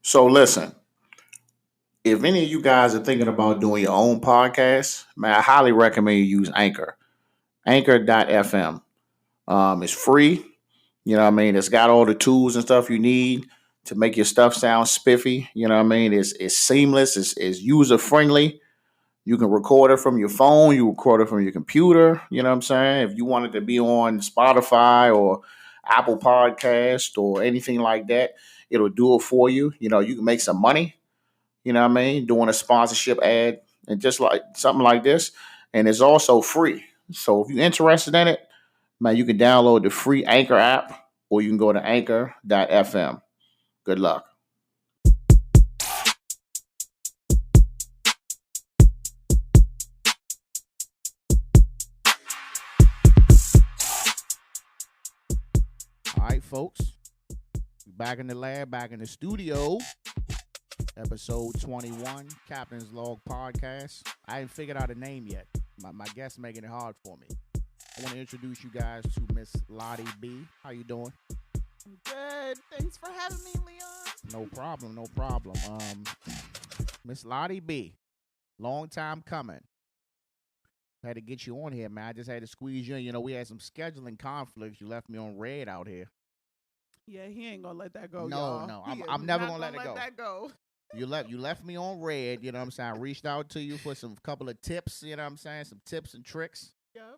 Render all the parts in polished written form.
So listen, if any of you guys are thinking about doing your own podcast, man, I highly recommend you use Anchor. Anchor.fm. It's free. You know what I mean? It's got all the tools and stuff you need to make your stuff sound spiffy. You know what I mean? It's seamless. It's user friendly. You can record it from your phone. You record it from your computer. You know what I'm saying? If you wanted to be on Spotify or Apple Podcast or anything like that, it'll do it for you. You know, you can make some money. You know what I mean? Doing a sponsorship ad and just like something like this. And it's also free. So if you're interested in it, man, you can download the free Anchor app or you can go to anchor.fm. Good luck. All right, folks. Back in the lab, back in the studio. Episode 21, Captain's Log Podcast. I ain't figured out a name yet. My guest's making it hard for me. I want to introduce you guys to Miss Latti Bee. How you doing? I'm good. Thanks for having me, Leon. No problem. Miss Latti Bee, long time coming. Had to get you on here, man. I just had to squeeze you in. You know, we had some scheduling conflicts. You left me on red out here. Yeah, he ain't gonna let that go. No, y'all. I'm never gonna let it go. That go. You left me on red, you know what I'm saying? I reached out to you for some couple of tips, you know what I'm saying? Some tips and tricks. Yep.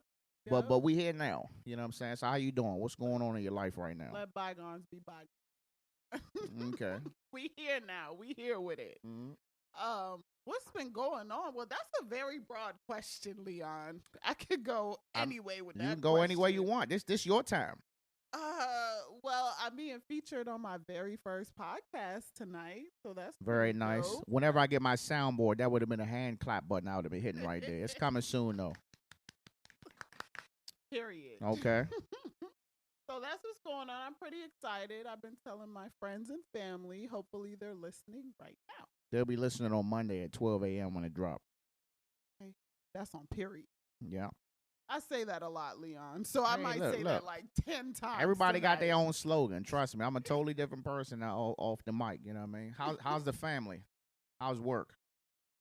But we here now, you know what I'm saying? So how you doing? What's going on in your life right now? Let bygones be bygones. Okay. We here now. We here with it. Mm-hmm. What's been going on? Well, that's a very broad question, Leon. I could go any way with that. You can go any way you want. This your time. Well, I'm being featured on my very first podcast tonight, so that's very nice. dope. Whenever I get my soundboard, that would have been a hand clap button I would have been hitting right there. It's coming soon though. Period. Okay. So that's what's going on. I'm pretty excited. I've been telling my friends and family. Hopefully they're listening right now. They'll be listening on Monday at 12 a.m. when it drops. Okay. That's on period. Yeah. I say that a lot, Leon. So I might say that like 10 times. Everybody tonight. got their own slogan. Trust me, I'm a totally different person now off the mic. You know what I mean? How's the family? How's work?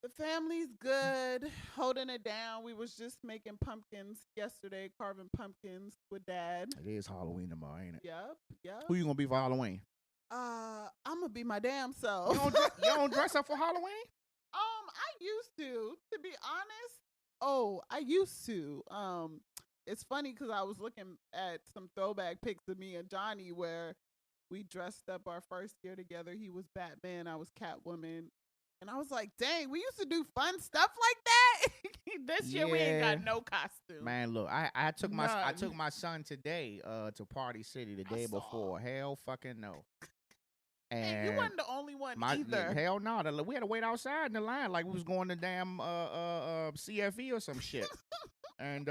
The family's good, holding it down. We was just making pumpkins yesterday, carving pumpkins with Dad. It is Halloween tomorrow, ain't it? Yep. Who you gonna be for Halloween? I'm gonna be my damn self. You don't dress up for Halloween? I used to be honest. Oh, I used to. It's funny because I was looking at some throwback pics of me and Johnny where we dressed up our first year together. He was Batman, I was Catwoman. And I was like, dang, we used to do fun stuff like that. This year we ain't got no costume. Man, look, I took my son today to Party City the day before. Hell fucking no. And you weren't the only one either. Hell no. We had to wait outside in the line like we was going to damn CFE or some shit. And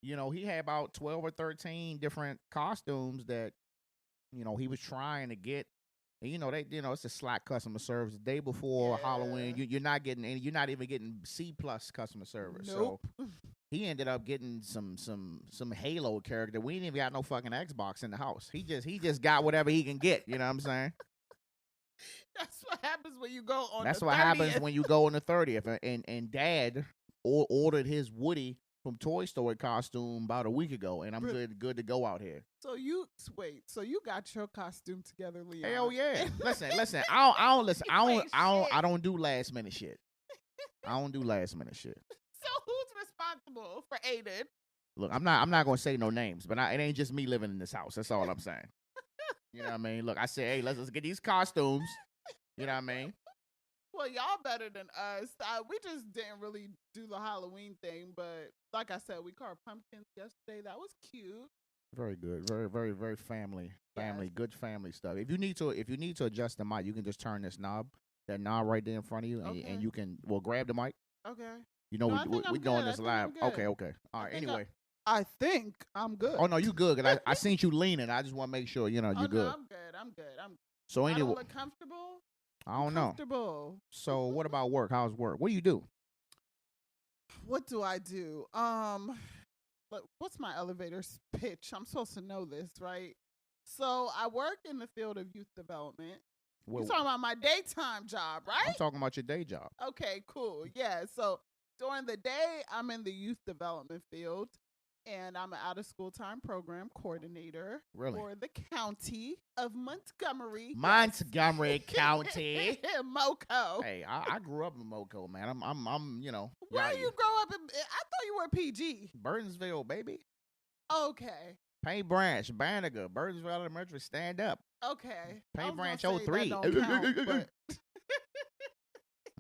you know, he had about 12 or 13 different costumes that, you know, he was trying to get. And it's a slack customer service. The day before Halloween, you're not getting any. You're not even getting C+ customer service. Nope. So he ended up getting some Halo character. We ain't even got no fucking Xbox in the house. He just got whatever he can get. You know what I'm saying? That's what happens when you go on. That's the what 30th. happens when you go on the 30th. And Dad ordered his Woody from Toy Story costume about a week ago, and I'm good to go out here. So you got your costume together, Leon? Hell yeah! listen. I don't do last minute shit. I don't do last minute shit. So who's responsible for Aiden? Look, I'm not gonna say no names, but it ain't just me living in this house. That's all I'm saying. You know what I mean? Look, I said, hey, let's get these costumes. You know what I mean? Well, y'all better than us. We just didn't really do the Halloween thing, but like I said, we carved pumpkins yesterday. That was cute. Very good. Very, very, very family. Yes. Good family stuff. If you need to adjust the mic, you can just turn that knob right there in front of you, and you can grab the mic. Okay. You know, we're doing this live. Okay. All right. Anyway. I think I'm good. Oh no, you good? Cause I seen you leaning. I just want to make sure you're good. No, I'm good. So anyway, I don't look comfortable. I don't know. So what about work? How's work? What do you do? What do I do? What's my elevator pitch? I'm supposed to know this, right? So I work in the field of youth development. You're talking about my daytime job, right? I'm talking about your day job. Okay, cool. Yeah. So during the day, I'm in the youth development field, and I'm an out-of-school time program coordinator for the county of Montgomery. Montgomery County. Moco. Hey, I grew up in Moco, man. I'm Where you grow up in? I thought you were PG. Burtonsville, baby. Okay. Paint Branch, Banneker, Burtonsville Elementary, stand up. Okay. Paint Branch 03.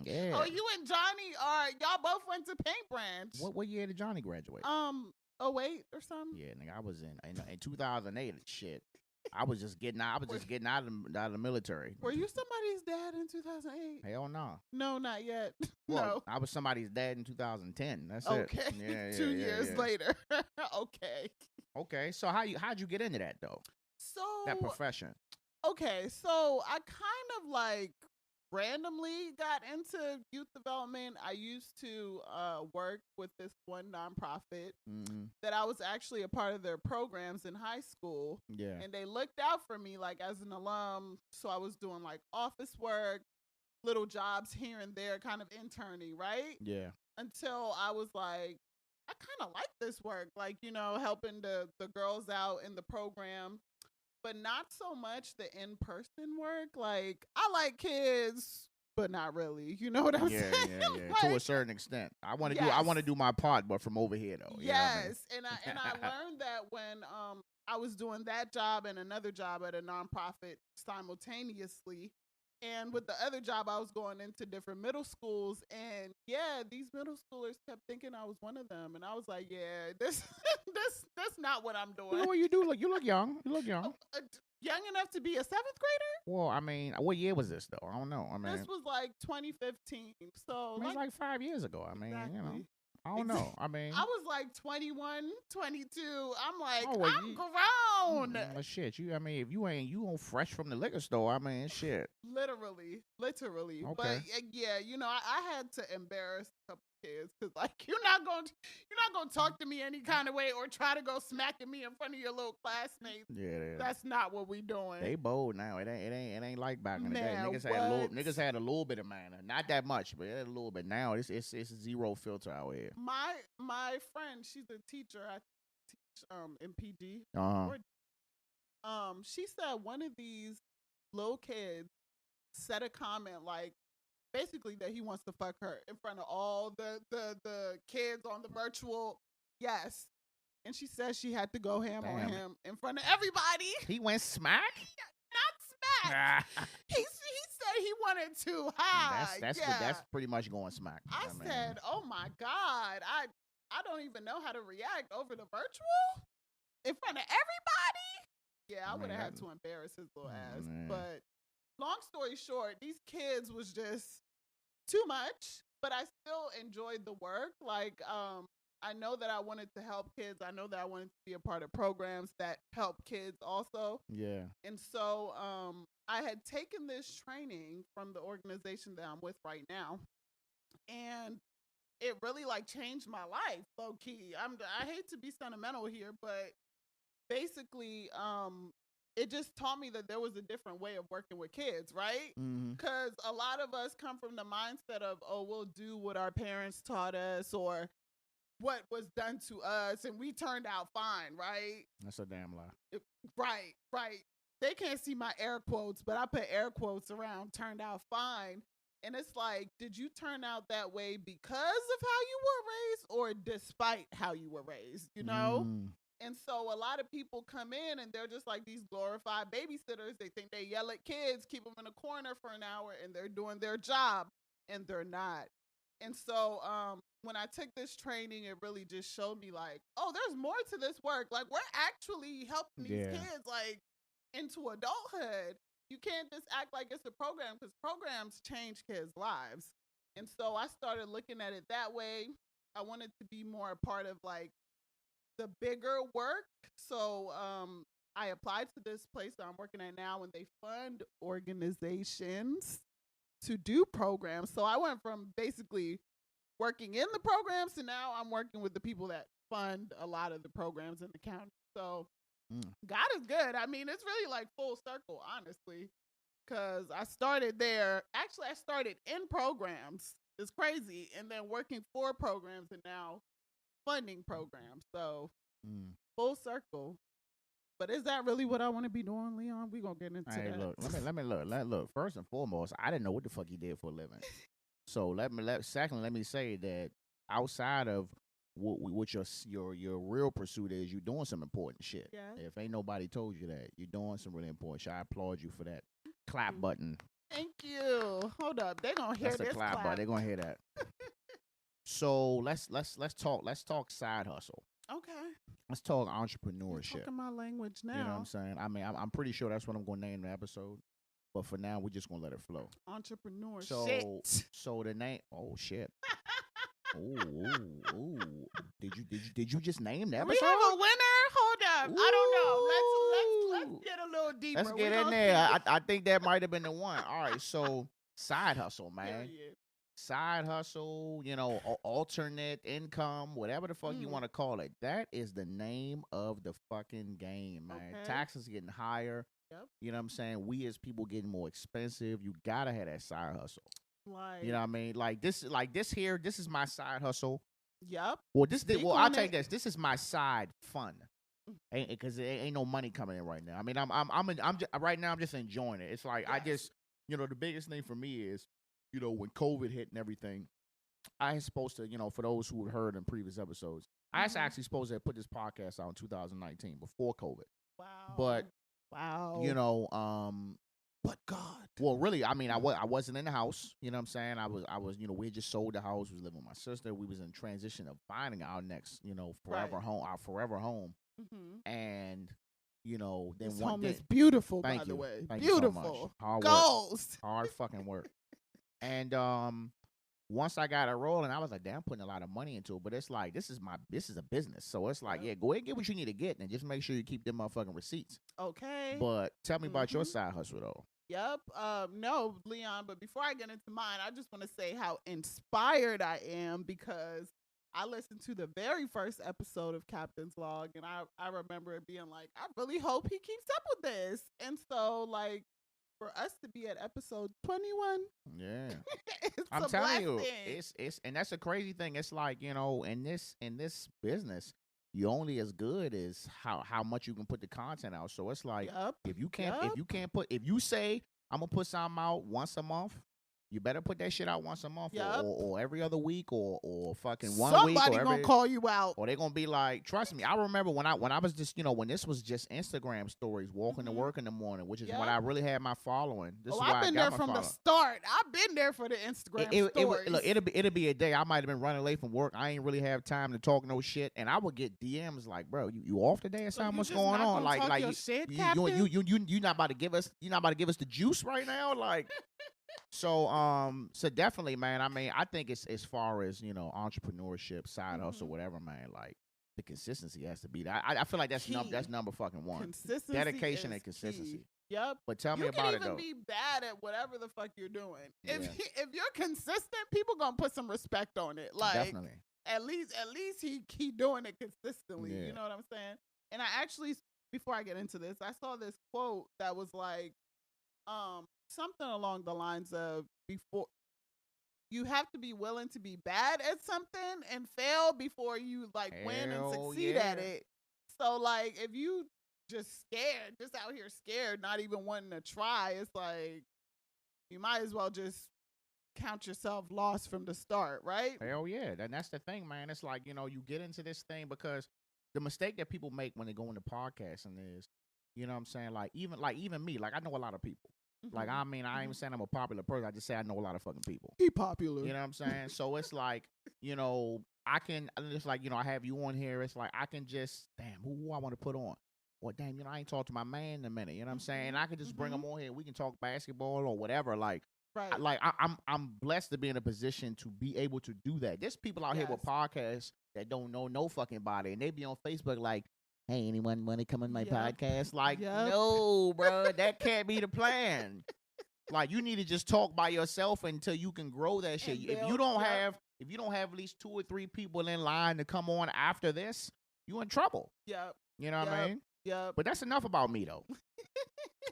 Yeah. Oh, you and Johnny y'all both went to Paint Branch. What year did Johnny graduate? 08 or something. Yeah, nigga, I was in 2008. Shit, I was just getting out. Out of the military. Were you somebody's dad in 2008? Hell no. No, not yet. Well, no. I was somebody's dad in 2010. That's it. Okay. Yeah, 2 years later. Okay. Okay. So how'd you get into that though? So that profession. Okay, so I kind of like randomly got into youth development. I used to work with this one nonprofit that I was actually a part of their programs in high school. Yeah. And they looked out for me like as an alum. So I was doing like office work, little jobs here and there, kind of interning, right? Yeah. Until I was like, I kind of like this work, like, helping the girls out in the program. But not so much the in-person work. Like, I like kids, but not really. You know what I'm saying? Yeah. Like, to a certain extent. I want to do my part, but from over here though. Yes. You know what I mean? and I learned that when I was doing that job and another job at a nonprofit simultaneously. And with the other job, I was going into different middle schools. And yeah, these middle schoolers kept thinking I was one of them. And I was like, yeah, this that's not what I'm doing. Well, you do look, you look young. You look young. Young enough to be a 7th grader? Well, I mean, what year was this though? I don't know. I mean, this was like 2015. So it's like 5 years ago. I mean, exactly. I don't know. I mean, I was like 21, 22. I'm like, well, I'm grown. Shit, if you ain't fresh from the liquor store, I mean, shit. Literally. Okay. But yeah, I had to embarrass a couple kids because like you're not going to talk to me any kind of way or try to go smacking me in front of your little classmates. Yeah, that's not what we doing. They bold now. It ain't like back in the day. Niggas had a little bit of manner, not that much, but a little bit. Now it's zero filter out here. My friend, she's a teacher. I teach in PD. She said one of these little kids said a comment like, basically that he wants to fuck her in front of all the kids on the virtual. Yes. And she says she had to go ham on him in front of everybody. He went smack? Not smack. He said he wanted to high. That's pretty much going smack. I said, oh my God, I don't even know how to react over the virtual in front of everybody. Yeah, I would have had to embarrass his little ass. But long story short, these kids was just too much, but I still enjoyed the work. Like, I know that I wanted to help kids. I know that I wanted to be a part of programs that help kids also. Yeah. And so I had taken this training from the organization that I'm with right now. And it really like changed my life, low key. I hate to be sentimental here, but basically, it just taught me that there was a different way of working with kids, right? Because a lot of us come from the mindset of, oh, we'll do what our parents taught us or what was done to us, and we turned out fine, right? That's a damn lie. Right. They can't see my air quotes, but I put air quotes around turned out fine. And it's like, did you turn out that way because of how you were raised or despite how you were raised, And so a lot of people come in and they're just like these glorified babysitters. They think they yell at kids, keep them in a corner for an hour, and they're doing their job, and they're not. And so when I took this training, it really just showed me like, oh, there's more to this work. Like, we're actually helping these kids like into adulthood. You can't just act like it's a program because programs change kids' lives. And so I started looking at it that way. I wanted to be more a part of like the bigger work. So I applied to this place that I'm working at now, and they fund organizations to do programs. So I went from basically working in the programs to now I'm working with the people that fund a lot of the programs in the county. So God is good. I mean, it's really like full circle, honestly, because I started there. Actually, I started in programs. It's crazy. And then working for programs and now funding programs. So full circle. But is that really what I want to be doing, Leon? We gonna get into that. Look, let me look. First and foremost, I didn't know what the fuck he did for a living. So secondly, let me say that outside of what your real pursuit is, you're doing some important shit. Yeah. If ain't nobody told you that, you're doing some really important shit. I applaud you for that. Clap button. Thank you. Hold up, they gonna hear That's this a clap button. They're gonna hear that. So let's talk side hustle. Okay. Let's talk entrepreneurship. You're talking my language now. You know what I'm saying? I mean, I'm pretty sure that's what I'm going to name the episode. But for now, we're just going to let it flow. Entrepreneurship. So the name. Oh shit. Ooh. Did you just name the episode? We have a winner. Hold up. Ooh. I don't know. Let's get a little deeper. Let's get in there. I think that might have been the one. All right. So side hustle, man. Period. Side hustle, alternate income, whatever the fuck you want to call it. That is the name of the fucking game, man. Okay. Taxes getting higher. Yep. You know what I'm saying? We as people getting more expensive. You gotta have that side hustle. Like, You know what I mean? Like this here. This is my side hustle. Yep. Well, I'll on take it. this. This is my side fun. Because it ain't no money coming in right now. I mean, I'm just, right now I'm just enjoying it. It's like I just, the biggest thing for me is, when COVID hit and everything, I was supposed to, for those who had heard in previous episodes, I was actually supposed to have put this podcast out in 2019 before COVID. Wow. But, but God. Well, really, I mean, I wasn't in the house. You know what I'm saying? I was, we had just sold the house. We was living with my sister. We was in transition of finding our next, forever home, our forever home. Mm-hmm. And, then this one home day, is beautiful, thank by you. the way. Thank you so Beautiful. much. Hard Goals. work. Hard fucking work. And once I got it rolling, I was like, damn, I'm putting a lot of money into it. But it's like, this is a business. So it's like, go ahead and get what you need to get and just make sure you keep them motherfucking receipts. Okay. But tell me about your side hustle, though. Yep. No, Leon, but before I get into mine, I just want to say how inspired I am because I listened to the very first episode of Captain's Log, and I remember it being like, I really hope he keeps up with this. And so, like, for us to be at episode 21, yeah, it's I'm a telling you, blessing. it's and that's a crazy thing. It's like, in this business, you're only as good as how much you can put the content out. So it's like, if you say I'm gonna put something out once a month, you better put that shit out once a month or every other week or fucking 1 week. Somebody gonna call you out. Or they're gonna be like, trust me, I remember when I was just, when this was just Instagram stories, walking to work in the morning, which is when I really had my following. This is why I've been there from the start. I've been there for the Instagram stories. Look, it'll be a day I might have been running late from work. I ain't really have time to talk no shit, and I would get DMs like, bro, you off today or something? What's going on? Like your shit, Captain? you not about to give us the juice right now, like. So definitely, man. I mean, I think it's as far as entrepreneurship, side hustle, whatever, man. Like the consistency has to be that. I feel like that's number fucking one. Consistency, dedication, and consistency. Key. Yep. But tell me about it though. You can even be bad at whatever the fuck you're doing. Yeah. If you're consistent, people gonna put some respect on it. Like definitely. At least he doing it consistently. Yeah. You know what I'm saying? And I actually, before I get into this, I saw this quote that was like, something along the lines of, before you have to be willing to be bad at something and fail before you like win and succeed at it. So like if you just out here scared, not even wanting to try, it's like you might as well just count yourself lost from the start, right? Hell yeah. And that's the thing, man. It's like, you get into this thing because the mistake that people make when they go into podcasting is, you know what I'm saying? Like even me, like I know a lot of people. Like, I mean, I ain't even saying I'm a popular person. I just say I know a lot of fucking people. He popular. You know what I'm saying? So it's like, I can, it's like, I have you on here. It's like, I can just, damn, who I want to put on? Or damn, I ain't talked to my man in a minute. You know what I'm saying? And I can just bring him on here. We can talk basketball or whatever. Like, right. I'm blessed to be in a position to be able to do that. There's people out here with podcasts that don't know no fucking body. And they be on Facebook like, hey, anyone want to come on my podcast? Like, no, bro, that can't be the plan. Like, you need to just talk by yourself until you can grow that shit. If you don't have at least 2 or 3 people in line to come on after this, you in trouble. Yep. You know what I mean? Yep. But that's enough about me, though.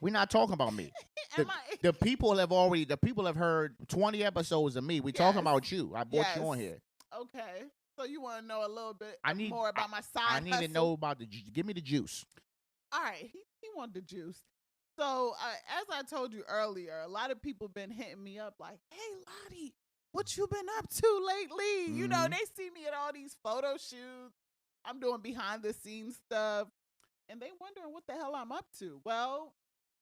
We're not talking about me. Am The people have heard 20 episodes of me. We talking about you. I brought you on here. Okay. So you want to know a little bit I more about my side I need hustle? to know about give me the juice. All right. He wanted the juice. So as I told you earlier, a lot of people been hitting me up like, hey, Latti, what you been up to lately? You know, they see me at all these photo shoots. I'm doing behind the scenes stuff. And they wondering what the hell I'm up to. Well,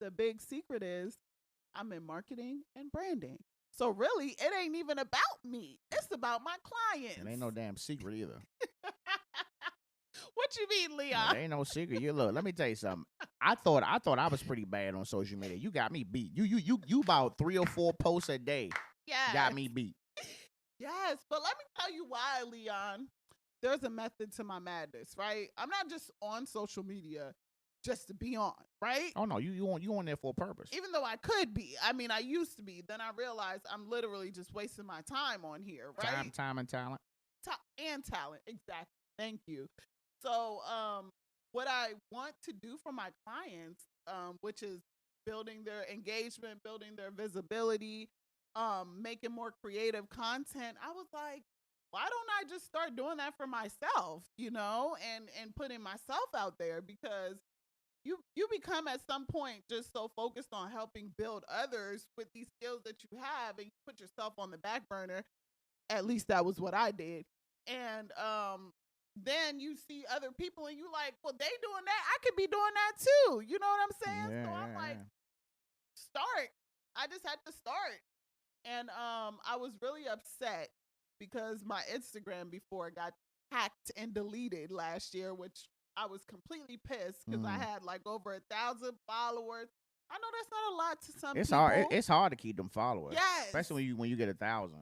the big secret is I'm in marketing and branding. So really, it ain't even about me. It's about my clients. It ain't no damn secret either. What you mean, Leon? No, there ain't no secret. You look. Let me tell you something. I thought I was pretty bad on social media. You got me beat. You about 3 or 4 posts a day. Yeah, got me beat. Yes, but let me tell you why, Leon. There's a method to my madness, right? I'm not just on social media just to be on, right? Oh no, you on there for a purpose. Even though I could be. I mean, I used to be. Then I realized I'm literally just wasting my time on here, right? Time and talent. And talent, exactly. Thank you. So, what I want to do for my clients, which is building their engagement, building their visibility, making more creative content, I was like, why don't I just start doing that for myself, you know, and putting myself out there? Because you become at some point just so focused on helping build others with these skills that you have, and you put yourself on the back burner. At least that was what I did. And then you see other people and you like, well, they doing that, I could be doing that too. You know what I'm saying? So I'm like, start. I just had to start. And I was really upset because my Instagram before got hacked and deleted last year, which I was completely pissed because I had like over 1,000 followers. I know that's not a lot to some people. It's hard to keep them followers. Yes. Especially when you get 1,000.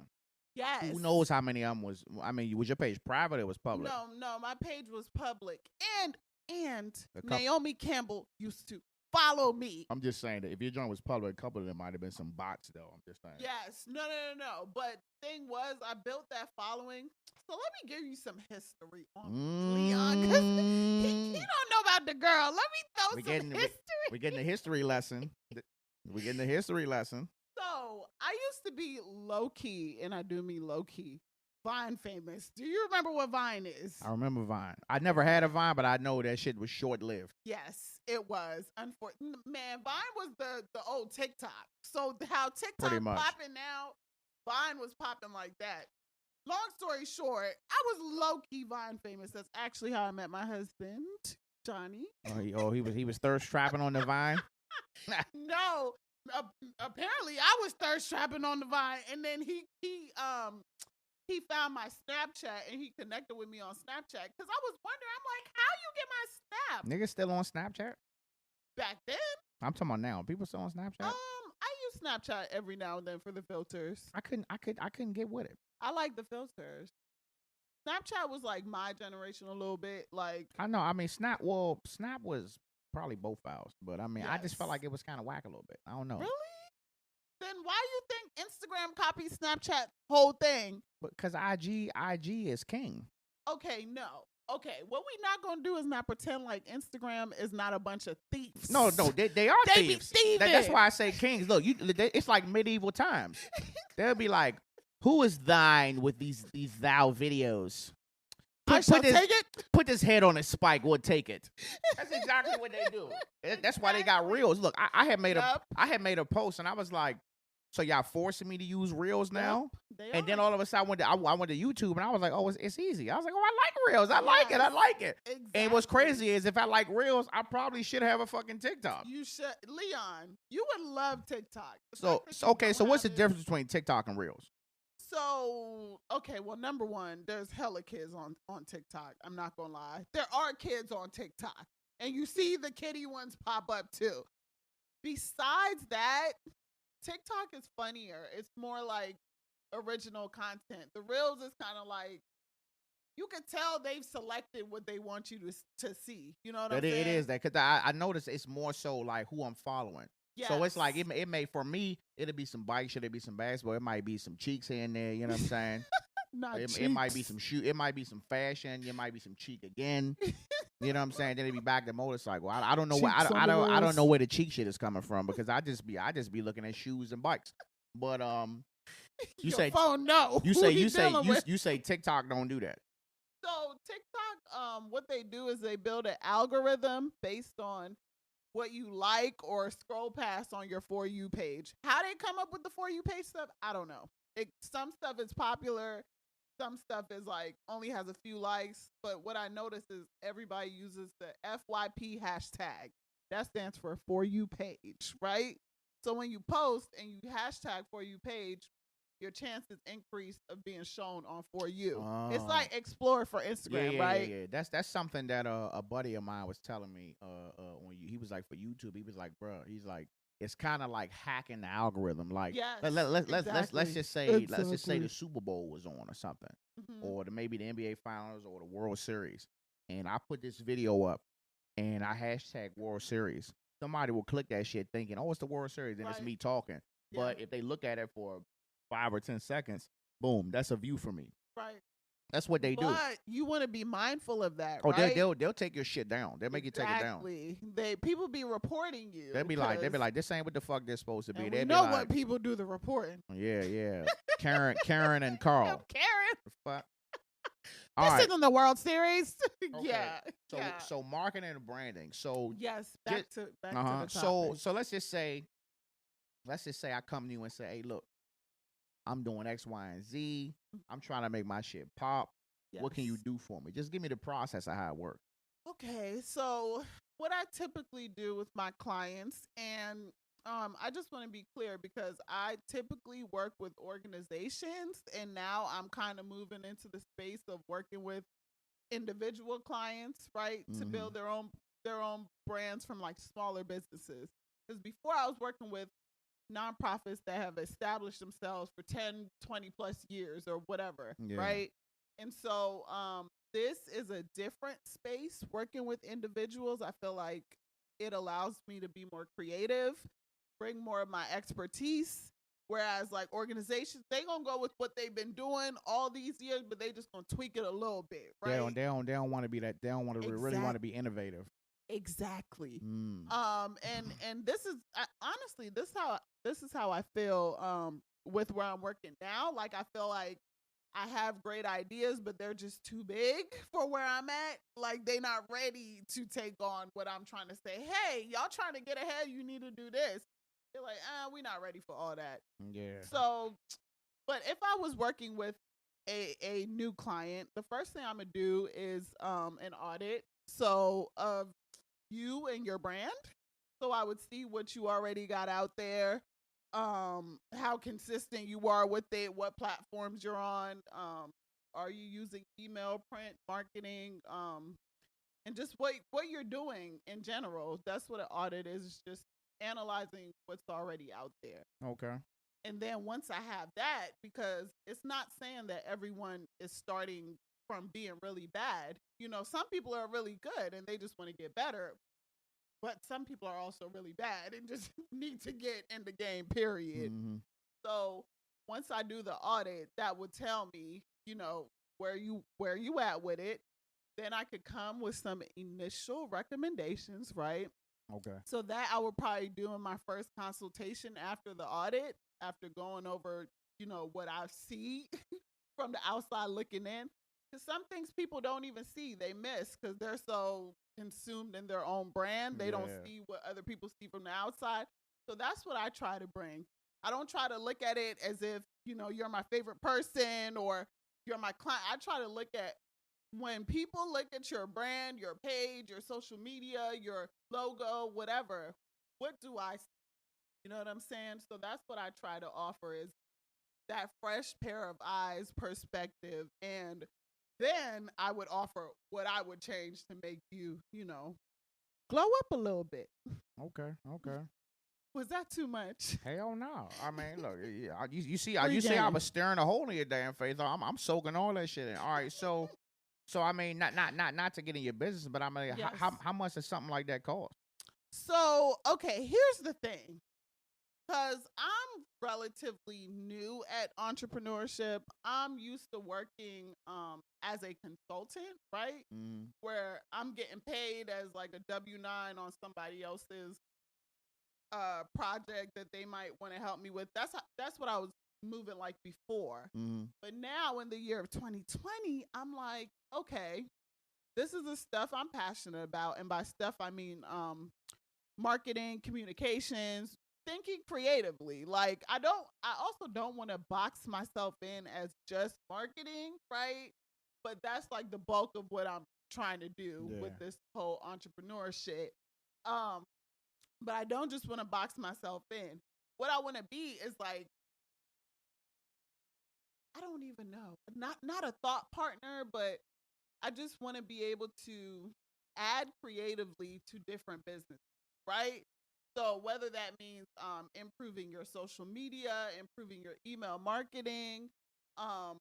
Yes. Who knows how many of them was? I mean, was your page private or it was public? No, my page was public. And Naomi Campbell used to follow me. I'm just saying that if your joint was public, a couple of them might have been some bots, though. I'm just saying. Yes. No. But thing was, I built that following. So let me give you some history on Leon, because he don't know about the girl. Let me throw some history. We're getting the history lesson. We're getting the history lesson. So I used to be low-key, and I do mean low-key, Vine famous. Do you remember what Vine is? I remember Vine. I never had a Vine, but I know that shit was short-lived. Yes, it was. Unfortunately, man, Vine was the old TikTok. So how TikTok popping now, Vine was popping like that. Long story short, I was low-key Vine famous. That's actually how I met my husband, Johnny. He was thirst trapping on the Vine? No. Apparently I was thirst trapping on the Vine, and then he found my Snapchat and he connected with me on Snapchat because I was wondering, I'm like, how you get my Snap? Niggas still on Snapchat? Back then? I'm talking about now. People still on Snapchat? I use Snapchat every now and then for the filters. I couldn't get with it. I like the filters. Snapchat was like my generation a little bit. Like I know. I mean, Snap was probably both ours, but I mean, I just felt like it was kind of whack a little bit. I don't know. Really? Then why you think Instagram copies Snapchat whole thing? Because IG is king. Okay, no. Okay, what we not gonna do is not pretend like Instagram is not a bunch of thieves. No, they are thieves. That's why I say kings. Look, it's like medieval times. They'll be like, "Who is thine with these thou videos?" Take it. Put this head on a spike. We'll take it. That's exactly what they do. That's why they got reels. Look, I had made a post and I was like, "So y'all forcing me to use reels now?" And then all of a sudden I went to YouTube and I was like, "Oh, it's easy." I was like, "Oh, I like reels. I like it." Exactly. And what's crazy is if I like reels, I probably should have a fucking TikTok. You should, Leon. You would love TikTok. So what's the difference between TikTok and reels? So, okay, well, number one, there's hella kids on TikTok. I'm not going to lie. There are kids on TikTok. And you see the kiddie ones pop up too. Besides that, TikTok is funnier. It's more like original content. The Reels is kind of like, you could tell they've selected what they want you to see. You know what I'm saying? It is that, because I noticed it's more so like who I'm following. Yes. So it's like it may, for me, it'll be some bike shit, it'll be some basketball, it might be some cheeks in there, you know what I'm saying? It might be some shoe, it might be some fashion, it might be some cheek again. You know what I'm saying? Then they be back to motorcycle. I don't know where Cheeks on I the don't wheels. know where the cheek shit is coming from because I just be looking at shoes and bikes. But you Your say phone, no. you Who say he you say dealing you, with? you say TikTok don't do that. So TikTok, what they do is they build an algorithm based on what you like or scroll past on your For You page. How they come up with the For You page stuff, I don't know. Some stuff is popular, some stuff is like only has a few likes. But what I notice is everybody uses the FYP hashtag. That stands for You page, right? So when you post and you hashtag For You page, your chances increase of being shown on For You. It's like Explore for Instagram, right? Yeah. That's something that a buddy of mine was telling me. When he was like for YouTube, he was like, bro, he's like, it's kind of like hacking the algorithm. Like, Yes, let's just say the Super Bowl was on or something, or maybe the NBA Finals or the World Series, and I put this video up, and I hashtag World Series. Somebody will click that shit thinking, oh, it's the World Series, and it's me talking. Yeah. But if they look at it for 5 or 10 seconds, boom, that's a view for me. Right. That's what they do. But you want to be mindful of that, oh, right? they'll take your shit down. They'll make you take it down. People be reporting you. They'll be like, this ain't what the fuck they're supposed to be. We know what people do the reporting. Yeah. Karen and Carl. Karen. Fuck. This isn't the World Series. Okay. Yeah. So marketing and branding. So yes, back to the topic. So let's just say I come to you and say, hey, look, I'm doing X, Y, and Z. I'm trying to make my shit pop. Yes. What can you do for me? Just give me the process of how it works. Okay, so what I typically do with my clients, and I just want to be clear because I typically work with organizations, and now I'm kind of moving into the space of working with individual clients, right, to build their own brands from like smaller businesses. Because before I was working with nonprofits that have established themselves for 10, 20 plus years or whatever, right? And so this is a different space working with individuals. I feel like it allows me to be more creative, bring more of my expertise. Whereas like organizations, they gonna go with what they've been doing all these years, but they just gonna tweak it a little bit, right? They don't want to be that. They don't want to really want to be innovative. Exactly. And this is honestly this is how I feel with where I'm working now. Like I feel like I have great ideas, but they're just too big for where I'm at. Like they not ready to take on what I'm trying to say. Hey, y'all trying to get ahead, you need to do this. They're like, we're not ready for all that. Yeah. So, but if I was working with a new client, the first thing I'm gonna do is an audit. So of you and your brand. So I would see what you already got out there, how consistent you are with it, what platforms you're on, are you using email, print, marketing, and just what you're doing in general. That's what an audit is, just analyzing what's already out there. Okay. And then once I have that, because it's not saying that everyone is starting from being really bad. You know, some people are really good and they just want to get better. But some people are also really bad and just need to get in the game, period. So once I do the audit, that would tell me, you know, where you at with it. Then I could come with some initial recommendations, right? Okay. So that I would probably do in my first consultation after the audit, after going over, you know, what I see from the outside looking in. Because some things people don't even see, they miss because they're so consumed in their own brand. They don't see what other people see from the outside. So that's what I try to bring. I don't try to look at it as if, you know, you're my favorite person or you're my client. I try to look at when people look at your brand, your page, your social media, your logo, whatever, what do I see? You know what I'm saying? So that's what I try to offer is that fresh pair of eyes perspective. And then I would offer what I would change to make you, you know, glow up a little bit. Okay. Was that too much? Hell no. I mean, look, you see I was staring a hole in your damn face. I'm soaking all that shit in. All right, so I mean, not to get in your business, but I mean, how much does something like that cost? So, okay, here's the thing. Because I'm relatively new at entrepreneurship. I'm used to working as a consultant, right? Where I'm getting paid as like a W-9 on somebody else's project that they might want to help me with. That's what I was moving like before. But now in the year of 2020, I'm like, okay, this is the stuff I'm passionate about, and by stuff I mean marketing, communications, thinking creatively. Like I also don't want to box myself in as just marketing, right? But that's like the bulk of what I'm trying to do with this whole entrepreneur shit. But I don't just want to box myself in. What I want to be is like, I don't even know. Not a thought partner, but I just want to be able to add creatively to different businesses, right? So whether that means improving your social media, improving your email marketing, um,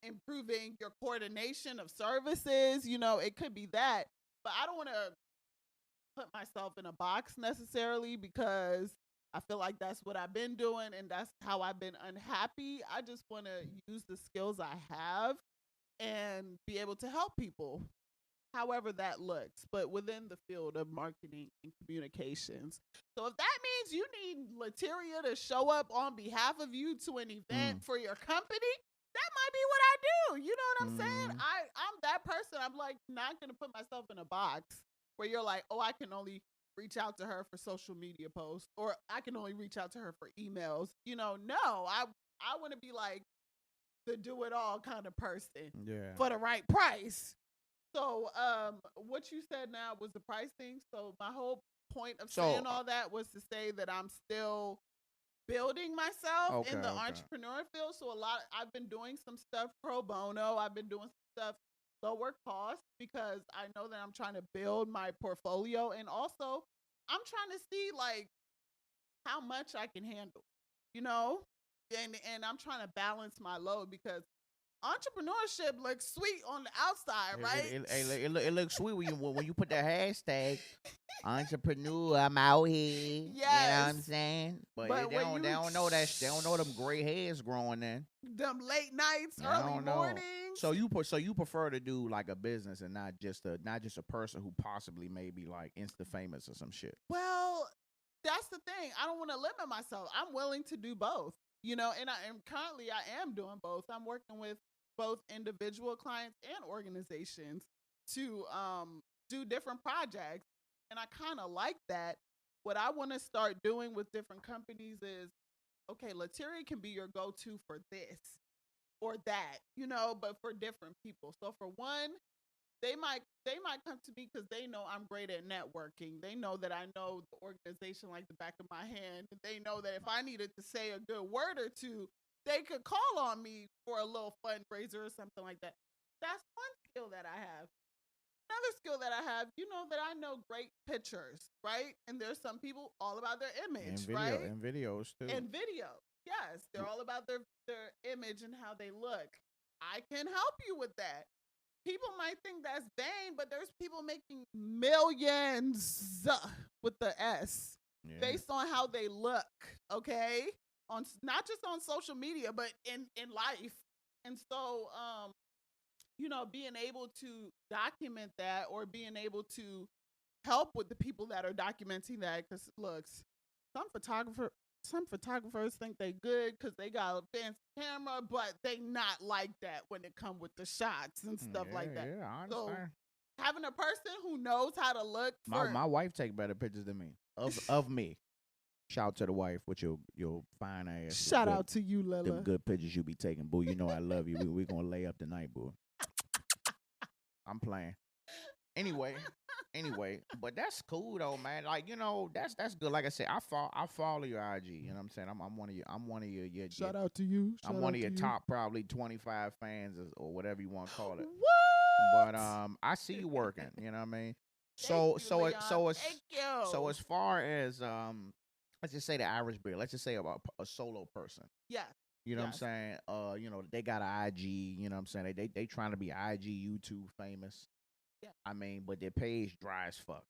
improving your coordination of services, it could be that. But I don't want to put myself in a box necessarily, because I feel like that's what I've been doing and that's how I've been unhappy. I just want to use the skills I have and be able to help people, however that looks, but within the field of marketing and communications. So if that means you need Lateria to show up on behalf of you to an event for your company, that might be what I do. You know what I'm saying? I'm that person. I'm like not going to put myself in a box where you're like, oh, I can only reach out to her for social media posts, or I can only reach out to her for emails. No, I want to be like the do it all kind of person for the right price. So what you said now was the pricing. So my whole point of saying all that was to say that I'm still building myself in the entrepreneur field. So I've been doing some stuff pro bono. I've been doing some stuff lower cost because I know that I'm trying to build my portfolio, and also I'm trying to see like how much I can handle, and I'm trying to balance my load, because entrepreneurship looks sweet on the outside, right? It looks sweet when you put that hashtag entrepreneur. I'm out here. Yes. You know what I'm saying? But they don't know that they don't know them gray hairs growing in. Them late nights, early mornings. So you prefer to do like a business and not just a person who possibly may be like insta famous or some shit. Well, that's the thing. I don't want to limit myself. I'm willing to do both. And currently I am doing both. I'm working with both individual clients and organizations to do different projects. And I kind of like that. What I want to start doing with different companies is, okay, Lateria can be your go-to for this or that, but for different people. So for one, they might come to me because they know I'm great at networking. They know that I know the organization like the back of my hand. They know that if I needed to say a good word or two, they could call on me for a little fundraiser or something like that. That's one skill that I have. Another skill that I have, that I know great pictures, right? And there's some people all about their image, right? And videos too. And video. Yes, they're all about their image and how they look. I can help you with that. People might think that's vain, but there's people making millions with the S based on how they look, okay? On not just on social media, but in life. And so, being able to document that, or being able to help with the people that are documenting that, because look, some photographers think they good because they got a fancy camera, but they not like that when it come with the shots and stuff like that. Yeah, I understand. So having a person who knows how to look my wife take better pictures than me of me. Shout out to the wife with your fine ass. Shout out to you, Lila. Them good pictures you be taking, boo. You know I love you. We gonna lay up tonight, boo. I'm playing. Anyway, but that's cool though, man. Like, that's good. Like I said, I follow your IG. You know what I'm saying? I'm one of your shout out to you. I'm one of your top probably 25 fans or whatever you want to call it. What? But I see you working. You know what I mean? So as far as let's just say the average bear. Let's just say about a solo person. Yeah. You know what I'm saying? They got an IG. You know what I'm saying? They trying to be IG, YouTube famous. Yeah. I mean, but their page dry as fuck.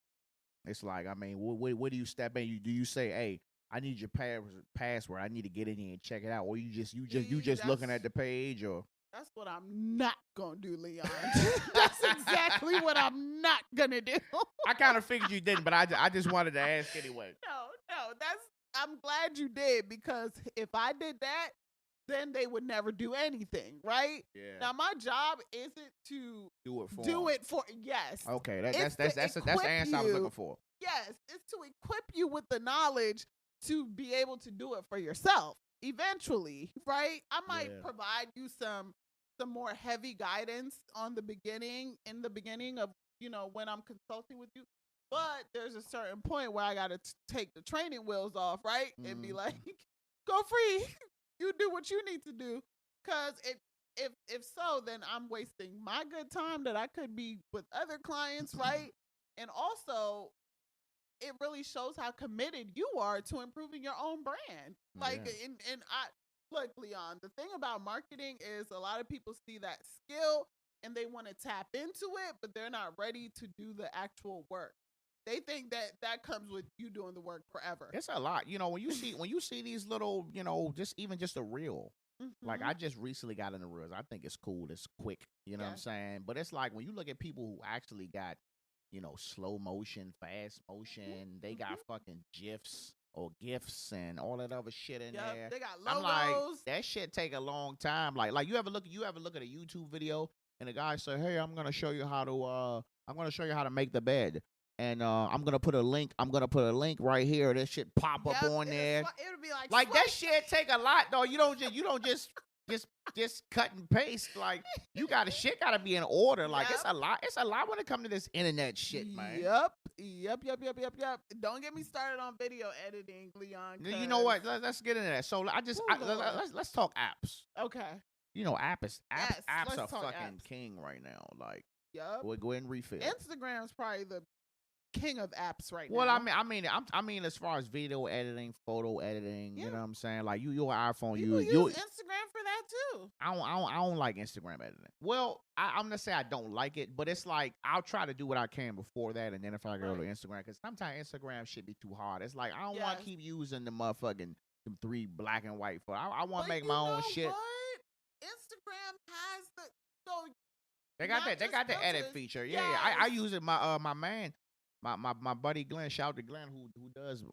It's like, I mean, what do you step in? Do you say, hey, I need your password. I need to get in here and check it out. Or you just looking at the page, or that's what I'm not gonna do, Leon. That's exactly what I'm not gonna do. I kind of figured you didn't, but I just wanted to ask anyway. No, I'm glad you did, because if I did that, then they would never do anything, right? Yeah. Now my job isn't to do it for yes. Okay, that's the answer I was looking for. Yes, it's to equip you with the knowledge to be able to do it for yourself eventually, right? I might provide you some more heavy guidance in the beginning of, when I'm consulting with you. But there's a certain point where I got to take the training wheels off, right? And be like, go free. You do what you need to do. Because if so, then I'm wasting my good time that I could be with other clients, right? And also, it really shows how committed you are to improving your own brand. Like, and I look, Leon, the thing about marketing is a lot of people see that skill and they want to tap into it, but they're not ready to do the actual work. They think that comes with you doing the work forever. It's a lot. When you see these little, just a reel. Like, I just recently got into reels. I think it's cool. It's quick. You know what I'm saying? But it's like when you look at people who actually got, slow motion, fast motion, they got fucking GIFs or GIFs and all that other shit in there. They got logos. I'm like, that shit take a long time. Like you ever look at a YouTube video and the guy say, "Hey, I'm gonna show you how to make the bed." And I'm gonna put a link. Right here. This shit pop up on there. It'll be like that shit take a lot though. You don't just cut and paste. Like shit gotta be in order. Like it's a lot. It's a lot when it comes to this internet shit, man. Yep. Don't get me started on video editing, Leon. You know what? Let's get into that. So let's talk apps. Okay. Apps are fucking king right now. Like, we'll go ahead and refill. Instagram's probably the king of apps right now. Well, I mean, as far as video editing, photo editing, you know what I'm saying? Like your iPhone, you use Instagram for that too. I don't like Instagram editing. Well, I'm gonna say I don't like it, but it's like I'll try to do what I can before that, and then if I go to Instagram, because sometimes Instagram should be too hard. It's like I don't want to keep using the motherfucking 3 black and white photos. I want to make my own shit. What? Instagram has they got the edit feature. Yeah. I use it. My man. My buddy Glenn, shout out to Glenn who does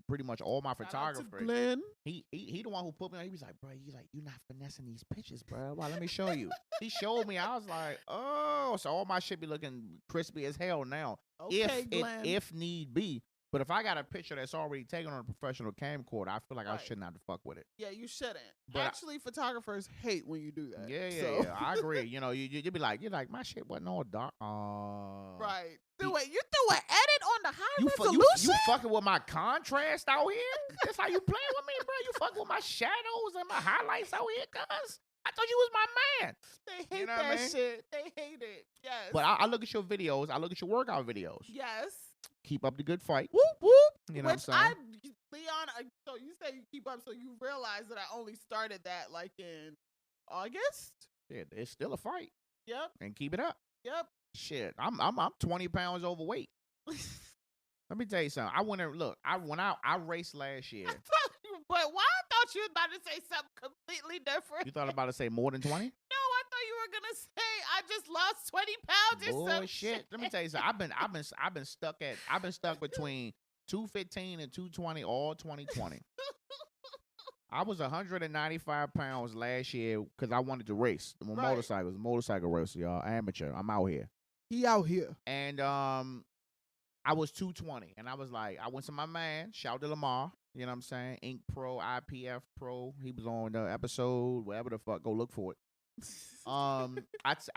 pretty much all my photography. Glenn. He the one who put me on. He was like, bro, you're not finessing these pictures, bro. Well, let me show you. He showed me. I was like, oh, so all my shit be looking crispy as hell now. Okay, Glenn. If need be. But if I got a picture that's already taken on a professional camcorder, I feel like I shouldn't have to fuck with it. Yeah, you shouldn't. But actually, photographers hate when you do that. Yeah. I agree. You be like, my shit wasn't all dark. Right. You threw an edit on the high resolution? You fucking with my contrast out here? That's how you playing with me, bro? You fucking with my shadows and my highlights out here, cuz? I thought you was my man. They hate that shit. They hate it. Yes. But I look at your videos. I look at your workout videos. Yes. Keep up the good fight. Whoop, whoop. You know what I'm saying? Leon, so you say you keep up, so you realize that I only started that like in August? Yeah, it's still a fight. Yep. And keep it up. Yep. Shit, I'm 20 pounds overweight. Let me tell you something. I raced last year. But why? I thought you were about to say something completely different. You thought about to say more than 20? No, I thought you were gonna say I just lost 20 pounds or something. Shit. Let me tell you something. I've been stuck between 215 and 220 all 2020. I was 195 pounds last year because I wanted to race. Motorcycle racer, y'all. Amateur. I'm out here. He out here. And I was 220. And I was like, I went to my man, shout to Lamar, you know what I'm saying? Ink Pro, IPF Pro. He was on the episode, whatever the fuck, go look for it. I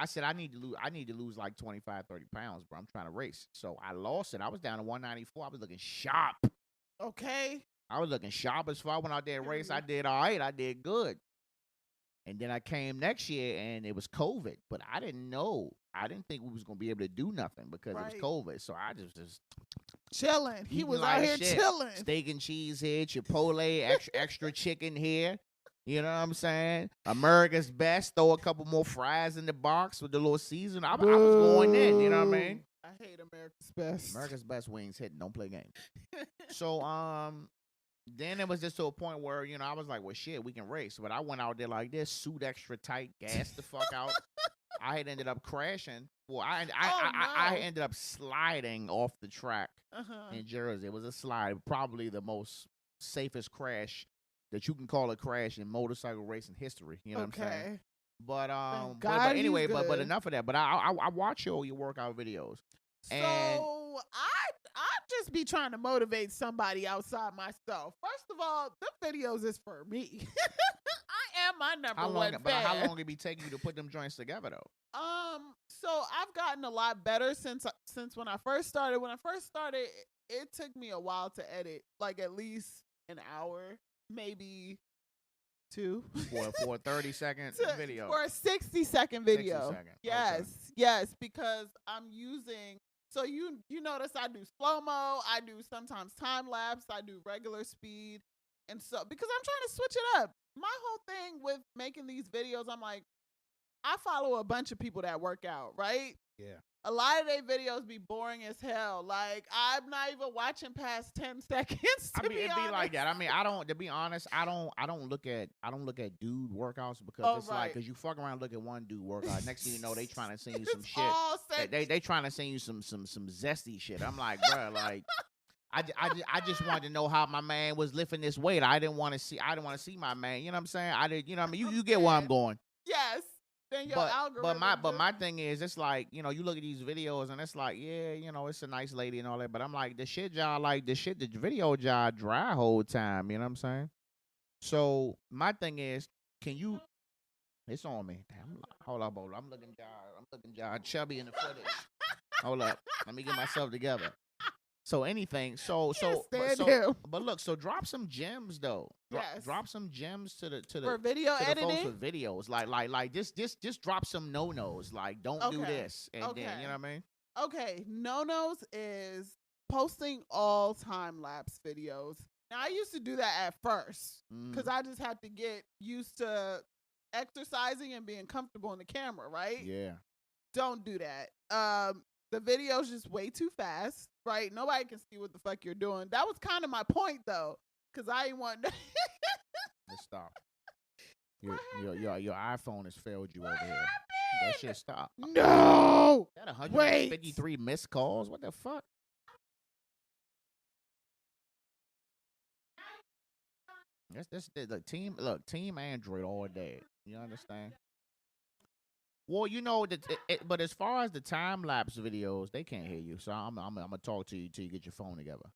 said I need to lose like 25, 30 pounds, bro. I'm trying to race. So I lost it. I was down to 194. I was looking sharp. Okay. I was looking sharp as fuck when I did race. I did all right. I did good. And then I came next year and it was COVID, but I didn't know. I didn't think we was going to be able to do nothing because it was COVID. So I just chilling. He was out here chilling. Steak and cheese here, Chipotle, extra chicken here. You know what I'm saying? America's Best. Throw a couple more fries in the box with the little season. I was going in. You know what I mean? I hate America's Best. America's Best wings hitting. Don't play games. So Then it was just to a point where, you know, I was like, well, shit, we can race. But I went out there like this, suit extra tight, gas the fuck out. I had ended up crashing. Well, I ended up sliding off the track in Jersey. It was a slide, probably the most safest crash that you can call a crash in motorcycle racing history. You know what I'm saying? But anyway, but enough of that. But I watch your workout videos. So I just be trying to motivate somebody outside myself. First of all, the videos is for me. I am my number one fan. But how long it be taking you to put them joints together though? So I've gotten a lot better since when I first started. When I first started, it took me a while to edit, like at least an hour, maybe two. For a 30-second video. For a 60-second video. 60 second. Yes, Okay. yes, because I'm using. So you notice I do slow-mo, I do sometimes time lapse, I do regular speed, and so because I'm trying to switch it up. My whole thing with making these videos, I'm like, I follow a bunch of people that work out, right? Yeah. A lot of their videos be boring as hell. Like, I'm not even watching past 10 seconds. It'd be like that. I mean, to be honest, I don't look at dude workouts because it's like, cause you fuck around, look at one dude workout. Next thing you know, they trying to send you some shit. They trying to send you some zesty shit. I'm like, bro, like, I just wanted to know how my man was lifting this weight. I didn't want to see my man. You know what I'm saying? You know what I mean? You get where I'm going. Yes. Then your algorithm. But my thing is, it's like, you know, you look at these videos and it's like, yeah, you know, it's a nice lady and all that. But I'm like, the video job dry whole time. You know what I'm saying? So my thing is, it's on me. Damn, hold up. I'm looking John chubby in the footage. Hold up. Let me get myself together. So but look, so drop some gems though. Drop some gems to the for video editing. The folks with videos. Like just drop some no-nos. Like don't do this. And then you know what I mean? Okay. No-nos is posting all time lapse videos. Now I used to do that at first because I just had to get used to exercising and being comfortable in the camera, right? Yeah. Don't do that. The video's just way too fast, right? Nobody can see what the fuck you're doing. That was kind of my point, though, because I didn't want. Let's stop. Your iPhone has failed you over here. That shit stop. No. That 153 missed calls. What the fuck? That's the team. Look, team Android all day. You understand? Well, you know that, but as far as the time lapse videos, they can't hear you. So I'm gonna talk to you till you get your phone together.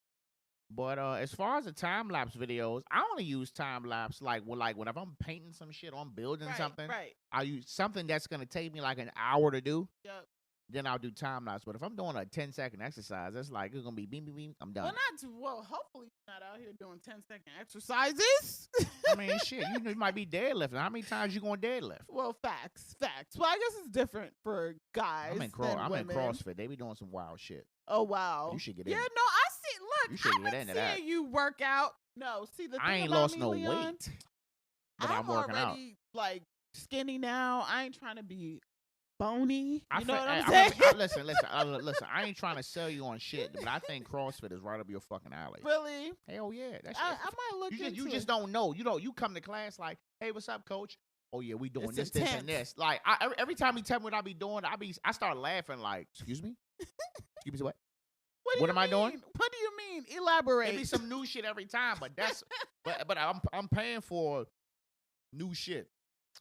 But as far as the time lapse videos, I only use time lapse like whenever I'm painting some shit or I'm building something. Right. I use something that's gonna take me like an hour to do. Yep. Then I'll do time lapse. But if I'm doing a 10-second exercise, it's like it's gonna be beam, beam, beam. I'm done. Hopefully you're not out here doing 10-second exercises. I mean, shit, you might be deadlifting. How many times you gonna deadlift? Well, facts. Well, I guess it's different for guys. I'm in CrossFit. They be doing some wild shit. Oh wow. You should get in. Yeah, no, I see. Look, you should get into that. You work out. No, see the thing I ain't about lost me, no Leon, weight, but I'm working out. Like skinny now. I ain't trying to be bony. You know what I'm saying? saying? Listen. I ain't trying to sell you on shit, but I think CrossFit is right up your fucking alley. Really? Hell yeah. I might look into it. You just don't know. You come to class like, hey, what's up, coach? Oh yeah, we doing this, intense. this, and this. Like every time he tell me what I be doing, I start laughing. Like, excuse me, excuse me, what? What am I doing? What do you mean? Elaborate. It be some new shit every time, but that's but I'm paying for new shit.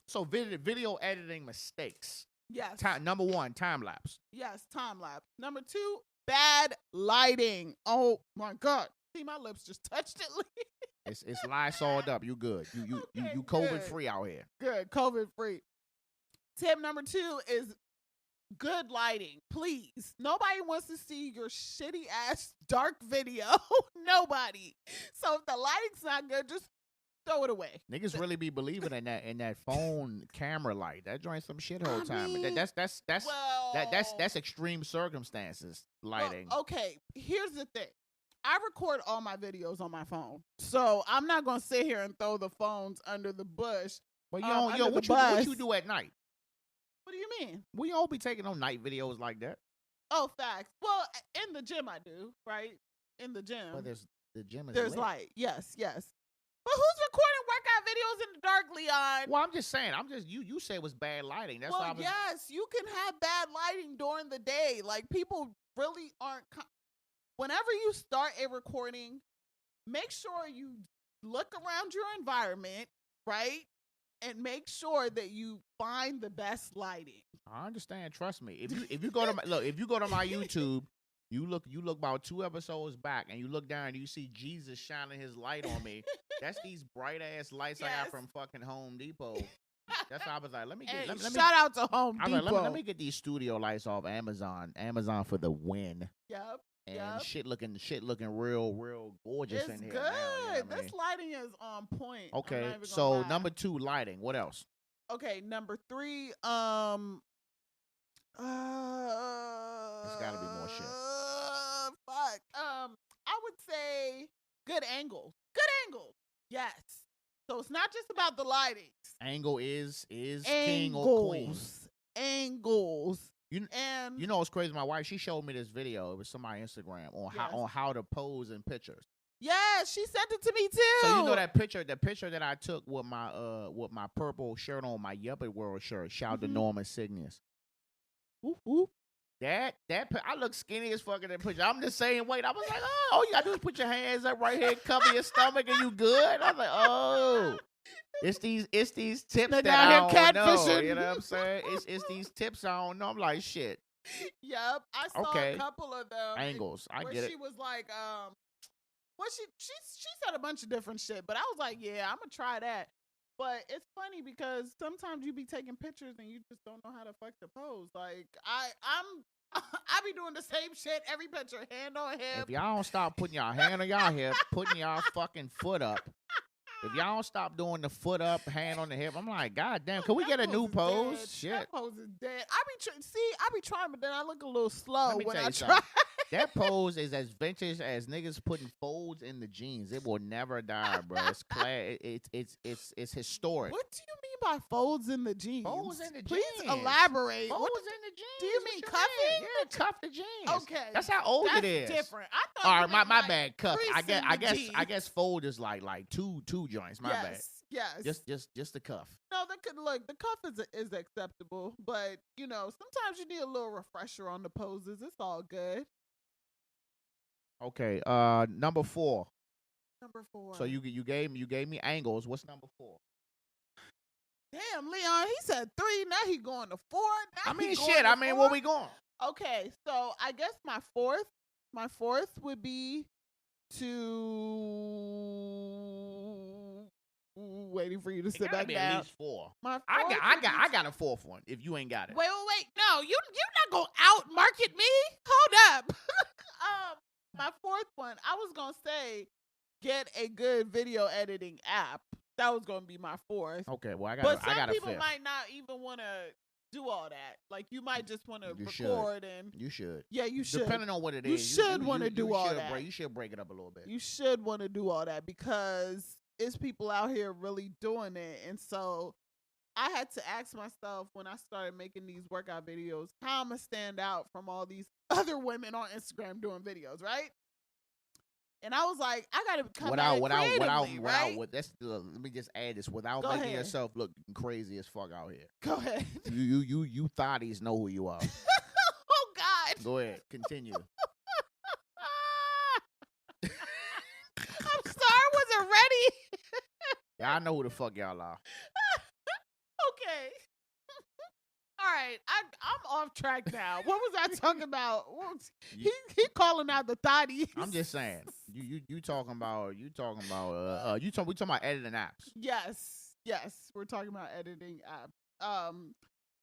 So video editing mistakes. Yes. Number 1, time lapse. Yes, time lapse. Number 2, bad lighting. Oh my God. See, my lips just touched it. It's Lysol'd up. You good. You COVID free out here. Good. COVID free. Tip number 2 is good lighting. Please. Nobody wants to see your shitty ass dark video. Nobody. So if the lighting's not good, just throw it away. Niggas really be believing in that phone camera light. That joint some shit whole time. Mean, that's extreme circumstances lighting. Well, okay, here's the thing. I record all my videos on my phone, so I'm not gonna sit here and throw the phones under the bush. But what you do at night? What do you mean? We all be taking on night videos like that. Oh, facts. Well, in the gym I do, right? In the gym. But there's the gym is There's lit. light. Yes. But who's recording workout videos in the dark, Leon? Well, I'm just saying. You said it was bad lighting. That's why I was. Yes, you can have bad lighting during the day. Like people really aren't. Whenever you start a recording, make sure you look around your environment, right? And make sure that you find the best lighting. I understand. Trust me. If you go to my YouTube, you look about 2 episodes back, and you look down and you see Jesus shining his light on me. That's these bright ass lights I got from fucking Home Depot. That's why I was like, let me shout out to Home Depot. Like, let me get these studio lights off Amazon. Amazon for the win. Yep. And shit looking real gorgeous it's in here. Good. Now, you know this lighting is on point. Okay, so number 2, lighting. What else? Okay, number 3, there's gotta be more shit. Fuck. I would say good angles. Good angles. Yes. So it's not just about the lighting. Angle is king or queen. Angles. You know what's crazy? My wife, she showed me this video. It was somebody on Instagram on how to pose in pictures. Yeah, she sent it to me too. So you know the picture that I took with my purple shirt on, my Yuppie World shirt. Shout out to Norman Cygnus. That I look skinny as fuck in that picture. I'm the same weight. I was like, oh, you gotta do is put your hands up right here, cover your stomach, and you good. I was like, oh. It's these tips that I don't know. You know what I'm saying? It's these tips I don't know. I'm like, shit. Yep. I saw a couple of them. Angles. I get it. She was like, well, she said a bunch of different shit, but I was like, yeah, I'm gonna try that. But it's funny because sometimes you be taking pictures and you just don't know how to fuck the pose. Like I be doing the same shit every picture, hand on hip. If y'all don't stop putting y'all hand on y'all hip, putting y'all fucking foot up. If y'all don't stop doing the foot up, hand on the hip, I'm like, God damn, can we get a new pose? Dead. Shit. That pose is dead. I be trying, but then I look a little slow when I try. Something. That pose is as vintage as niggas putting folds in the jeans. It will never die, bro. It's it's historic. What do you mean by folds in the jeans? Folds in the jeans. Please elaborate. Folds in the jeans. Do you mean cuffing? Yeah, cuff the jeans. Okay, that's how old it is. Different. I thought. All right, my bad. Cuff. I guess fold is like two joints. My bad. Yes. Just the cuff. No, the cuff is acceptable, but sometimes you need a little refresher on the poses. It's all good. Okay, number 4. Number 4. So you gave me angles. What's number 4? Damn, Leon, he said 3. Now he going to 4. Where we going? Okay, so I guess my fourth would be to waiting for you to sit back down. At least 4. I got a 4th one. If you ain't got it. Wait. No, you're not gonna out market me. Hold up. My 4th one, I was gonna say, get a good video editing app. That was gonna be my 4th. Okay, well I got. But some I got people a 5th. might not even want to do all that. Like you might just want to record and. You should. Yeah, you should. Depending on what it is, you should want to do all that. You should break it up a little bit. You should want to do all that because it's people out here really doing it, and so. I had to ask myself when I started making these workout videos, how I'm going to stand out from all these other women on Instagram doing videos, right? And I was like, I got to come creatively, right? Let me just add this. Without Go making ahead. yourself look crazy as fuck out here. Go ahead. You thotties know who you are. Oh, God. Go ahead. Continue. I'm sorry, I wasn't ready. Yeah, I know who the fuck y'all are. Okay. All right. I'm off track now. What was I talking about? He calling out the thotties. I'm just saying. You talking about we talking about editing apps. Yes. We're talking about editing apps.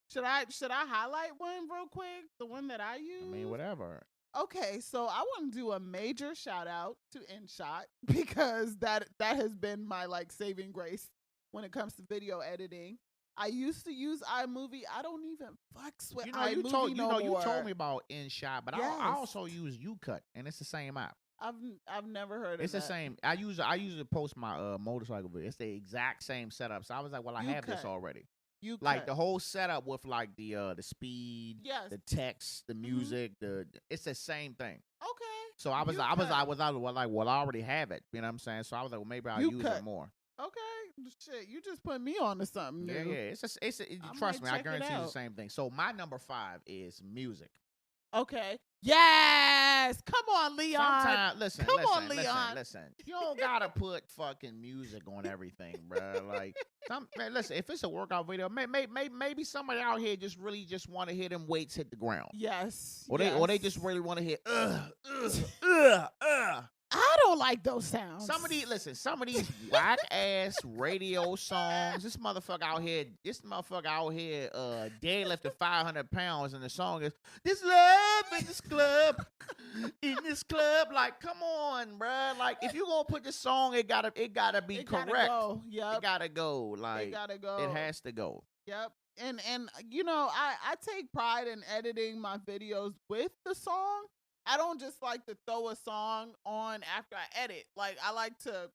Should I highlight one real quick? The one that I use? I mean, whatever. Okay, so I want to do a major shout out to InShot because that has been my saving grace when it comes to video editing. I used to use iMovie. I don't even fucks with iMovie no more. You told me about InShot, but I also use UCut, and it's the same app. I've never heard of it. It's the same. I use it to post my motorcycle video. It's the exact same setup. So I was like, well, I have this already. You like cut. the whole setup with like the speed, Yes. the text, the music, it's the same thing. Okay. So I was like, well, I already have it. You know what I'm saying? So I was like, well, maybe I'll use it more. Okay, shit, you just put me on to something new. Yeah. Trust me, I guarantee you the same thing. So my number 5 is music. Okay. Yes. Come on, Leon. Sometimes, listen. You don't gotta put fucking music on everything, bro. Like, man, listen. If it's a workout video, maybe somebody out here just really just want to hear them weights hit the ground. Yes. Or they just really want to hear I don't like those sounds. Some of these whack ass radio songs. This motherfucker out here, deadlifted 500 pounds, and the song is "This love in this club, in this club." Like, come on, bruh. Like, if you gonna put this song, it gotta be correct. Gotta go. Yep. It gotta go. Like, it gotta go. It has to go. Yep. And I take pride in editing my videos with the song. I don't just like to throw a song on after I edit. Like, I like to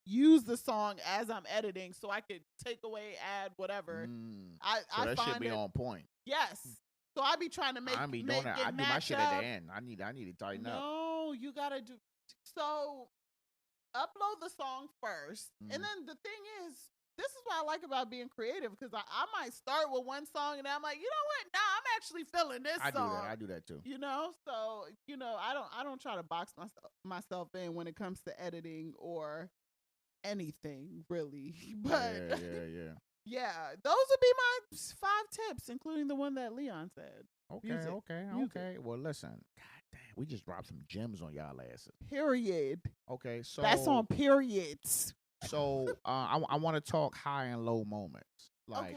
use the song as I'm editing so I could take away, add, whatever. So that should be on point. Yes. So I be trying to make. I be doing that. I do my shit at the end. I need to tighten up. No, you gotta do. So upload the song first, and then the thing is, this is what I like about being creative, because I might start with one song and I'm like, you know what? Nah, I'm actually feeling this song. I do that too. So I don't try to box myself in when it comes to editing or anything really. But yeah. Yeah, those would be my 5 tips, including the one that Leon said. Okay. Well, listen. God damn, we just dropped some gems on y'all asses. Period. Okay, so that's on periods. So I want to talk high and low moments. Like,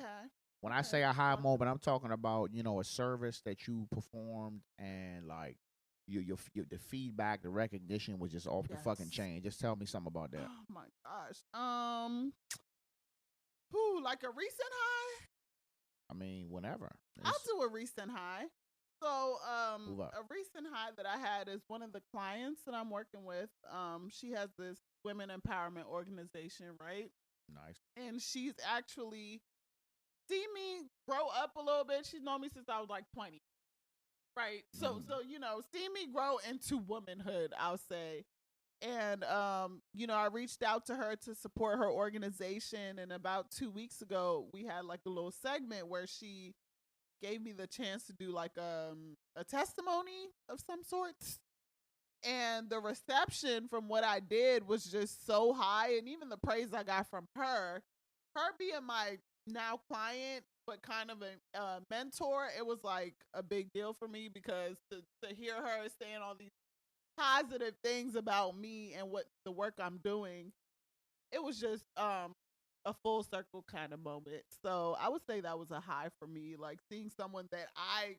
when I say a high moment, I'm talking about, a service that you performed and like your the feedback, the recognition was just off the fucking chain. Just tell me something about that. Oh my gosh. Like a recent high? I mean, whenever. I'll do a recent high. So a recent high that I had is one of the clients that I'm working with. She has this women empowerment organization, right? Nice. And she's actually seen me grow up a little bit. She's known me since I was like 20. Right. So seen me grow into womanhood, I'll say. And I reached out to her to support her organization, and about 2 weeks ago we had like a little segment where she gave me the chance to do like a testimony of some sorts. And the reception from what I did was just so high, and even the praise I got from her being my now client, but kind of a mentor, it was like a big deal for me, because to hear her saying all these positive things about me and what the work I'm doing, it was just a full circle kind of moment. So I would say that was a high for me, like seeing someone that I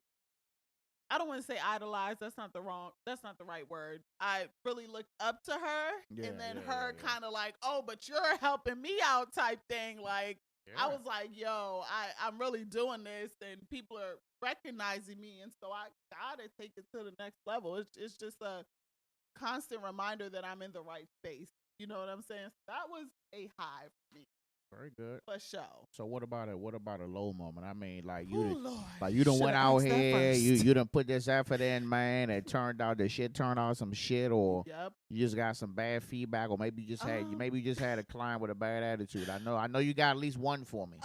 don't want to say idolize. That's not the right word. I really looked up to her, and then her kind of like, oh, but you're helping me out type thing. Like, I was like, yo, I'm really doing this, and people are recognizing me, and so I gotta take it to the next level. It's just a constant reminder that I'm in the right space. You know what I'm saying? That was a high for me. Very good. For sure. So what about a low moment? I mean, like you done went out here, you done put this effort in, man. It turned out some shit, or you just got some bad feedback, or maybe you just had a client with a bad attitude. I know you got at least one for me.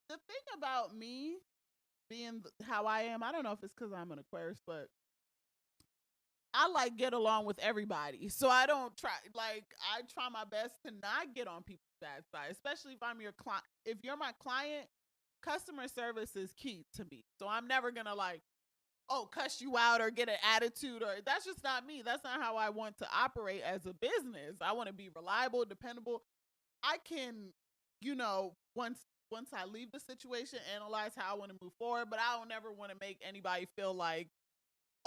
The thing about me being how I am, I don't know if it's because I'm an Aquarius, but I like get along with everybody. So I don't try, I try my best to not get on people's bad side, especially if I'm your client. If you're my client, customer service is key to me. So I'm never going to cuss you out or get an attitude, or that's just not me. That's not how I want to operate as a business. I want to be reliable, dependable. I can, once I leave the situation, analyze how I want to move forward, but I don't ever want to make anybody feel like,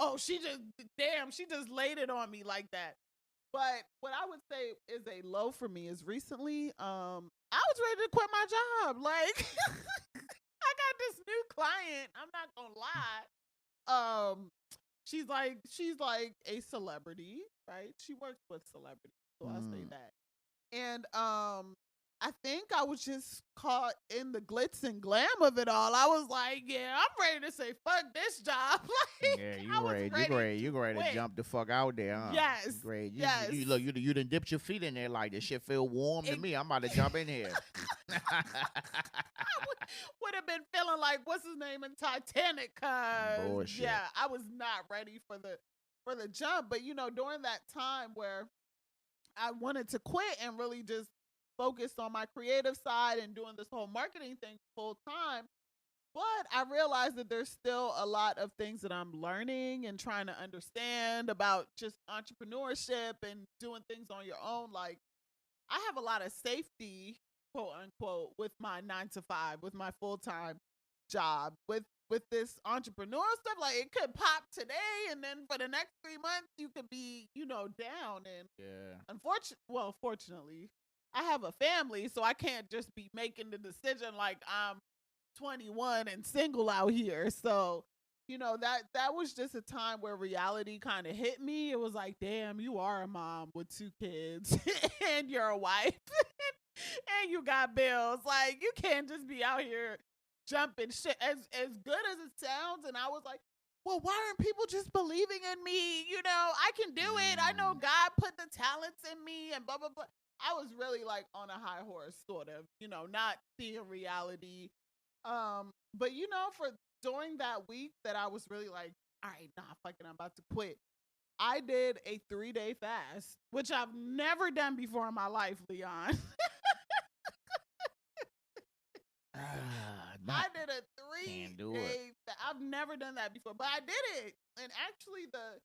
oh, she just laid it on me like that. But what I would say is a low for me is recently, I was ready to quit my job. Like, I got this new client. I'm not gonna lie. She's like a celebrity, right? She works with celebrities, so I'll say that. And I think I was just caught in the glitz and glam of it all. I was like, yeah, I'm ready to say fuck this job. Like, Yeah, I was ready to jump the fuck out there, huh? Yes. Great. Yes. You look, you done dipped your feet in there like this shit feel warm to me. I'm about to jump in here. I would have been feeling like what's his name in Titanic, cause yeah, I was not ready for the jump. But during that time where I wanted to quit and really just focus on my creative side and doing this whole marketing thing full time. But I realized that there's still a lot of things that I'm learning and trying to understand about just entrepreneurship and doing things on your own. Like, I have a lot of safety, quote unquote, with my 9 to 5, with my full time job, with this entrepreneurial stuff. Like, it could pop today, and then for the next 3 months, you could be, down. And fortunately, I have a family, so I can't just be making the decision like I'm 21 and single out here. So, that was just a time where reality kind of hit me. It was like, damn, you are a mom with 2 kids and you're a wife and you got bills. Like, you can't just be out here jumping shit as good as it sounds. And I was like, well, why aren't people just believing in me? I can do it. I know God put the talents in me and blah, blah, blah. I was really like on a high horse, sort of, not seeing reality. But for during that week that I was really like, all right, nah, fuck it, I'm about to quit. I did a 3-day fast, which I've never done before in my life, Leon. I did a 3-day fast. I've never done that before, but I did it. And actually the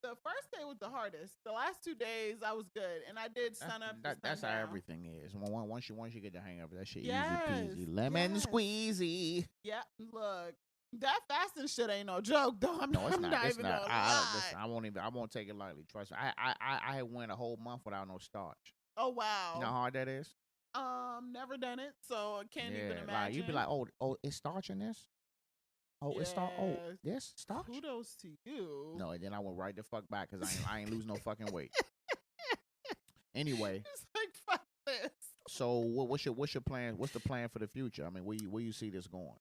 first day was the hardest. The last 2 days I was good, and I did sun up. That's how everything is. Once you get the hang of it, that shit easy peasy, lemon squeezy. Yeah, look, that fasting shit ain't no joke, though. I'm not even gonna lie. I won't take it lightly. Trust me. I went a whole month without no starch. Oh wow. You know how hard that is? Never done it, so I can't even imagine. Like you'd be like, oh, it's starch in this. Oh, it's starch. Oh, this starch. Kudos to you. No, and then I went right the fuck back because I ain't lose no fucking weight. Anyway, it's like fuck this. So what's your plan? What's the plan for the future? I mean, where you see this going?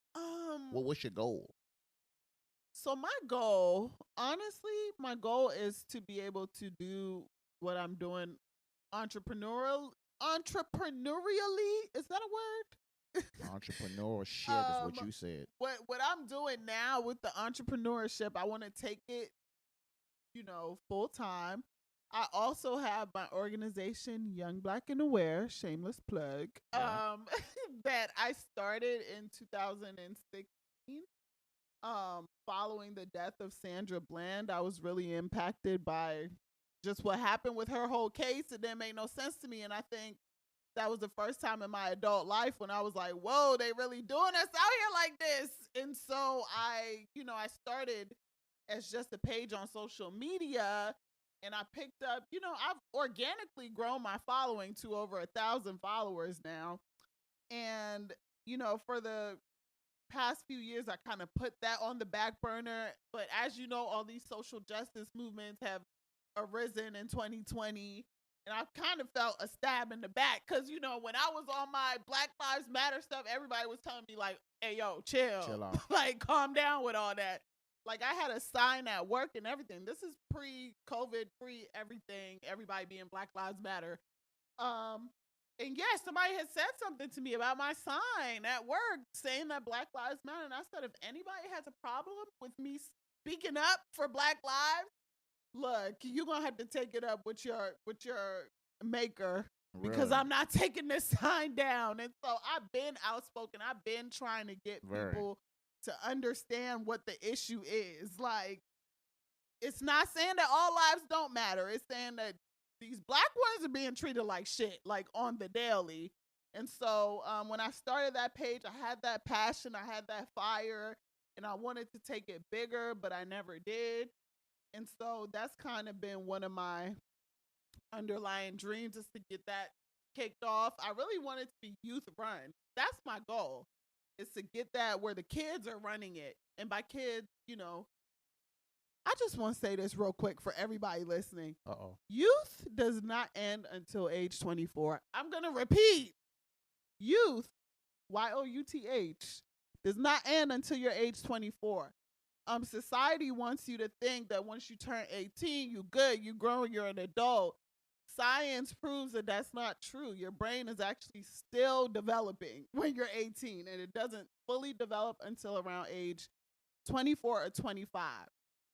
What's your goal? So my goal, honestly, is to be able to do what I'm doing entrepreneurially. Is that a word? Entrepreneurship is what you said. What I'm doing now with the entrepreneurship, I want to take it, full time. I also have my organization, Young Black and Aware, shameless plug, that I started in 2016. Following the death of Sandra Bland, I was really impacted by just what happened with her whole case. It didn't make no sense to me, and I think that was the first time in my adult life when I was like, whoa, they really doing us out here like this. And so I started as just a page on social media, and I picked up, I've organically grown my following to over 1,000 followers now. And, for the past few years, I kind of put that on the back burner. But as you know, all these social justice movements have arisen in 2020. And I kind of felt a stab in the back because, when I was on my Black Lives Matter stuff, everybody was telling me like, hey, yo, chill out. Like, calm down with all that. Like, I had a sign at work and everything. This is pre-COVID, pre-everything, everybody being Black Lives Matter. And yeah, somebody had said something to me about my sign at work saying that Black Lives Matter. And I said, if anybody has a problem with me speaking up for Black lives, look, you're going to have to take it up with your maker because I'm not taking this sign down. And so I've been outspoken. I've been trying to get people to understand what the issue is. Like, it's not saying that all lives don't matter. It's saying that these Black ones are being treated like shit, like on the daily. And so when I started that page, I had that passion, I had that fire, and I wanted to take it bigger, but I never did. And so that's kind of been one of my underlying dreams, is to get that kicked off. I really want it to be youth run. That's my goal, is to get that where the kids are running it. And by kids, I just want to say this real quick for everybody listening. Uh-oh. Youth does not end until age 24. I'm going to repeat. Youth, YOUTH, does not end until you're age 24. Society wants you to think that once you turn 18, you good, you grown, you're an adult. Science proves that that's not true. Your brain is actually still developing when you're 18, and it doesn't fully develop until around age 24 or 25.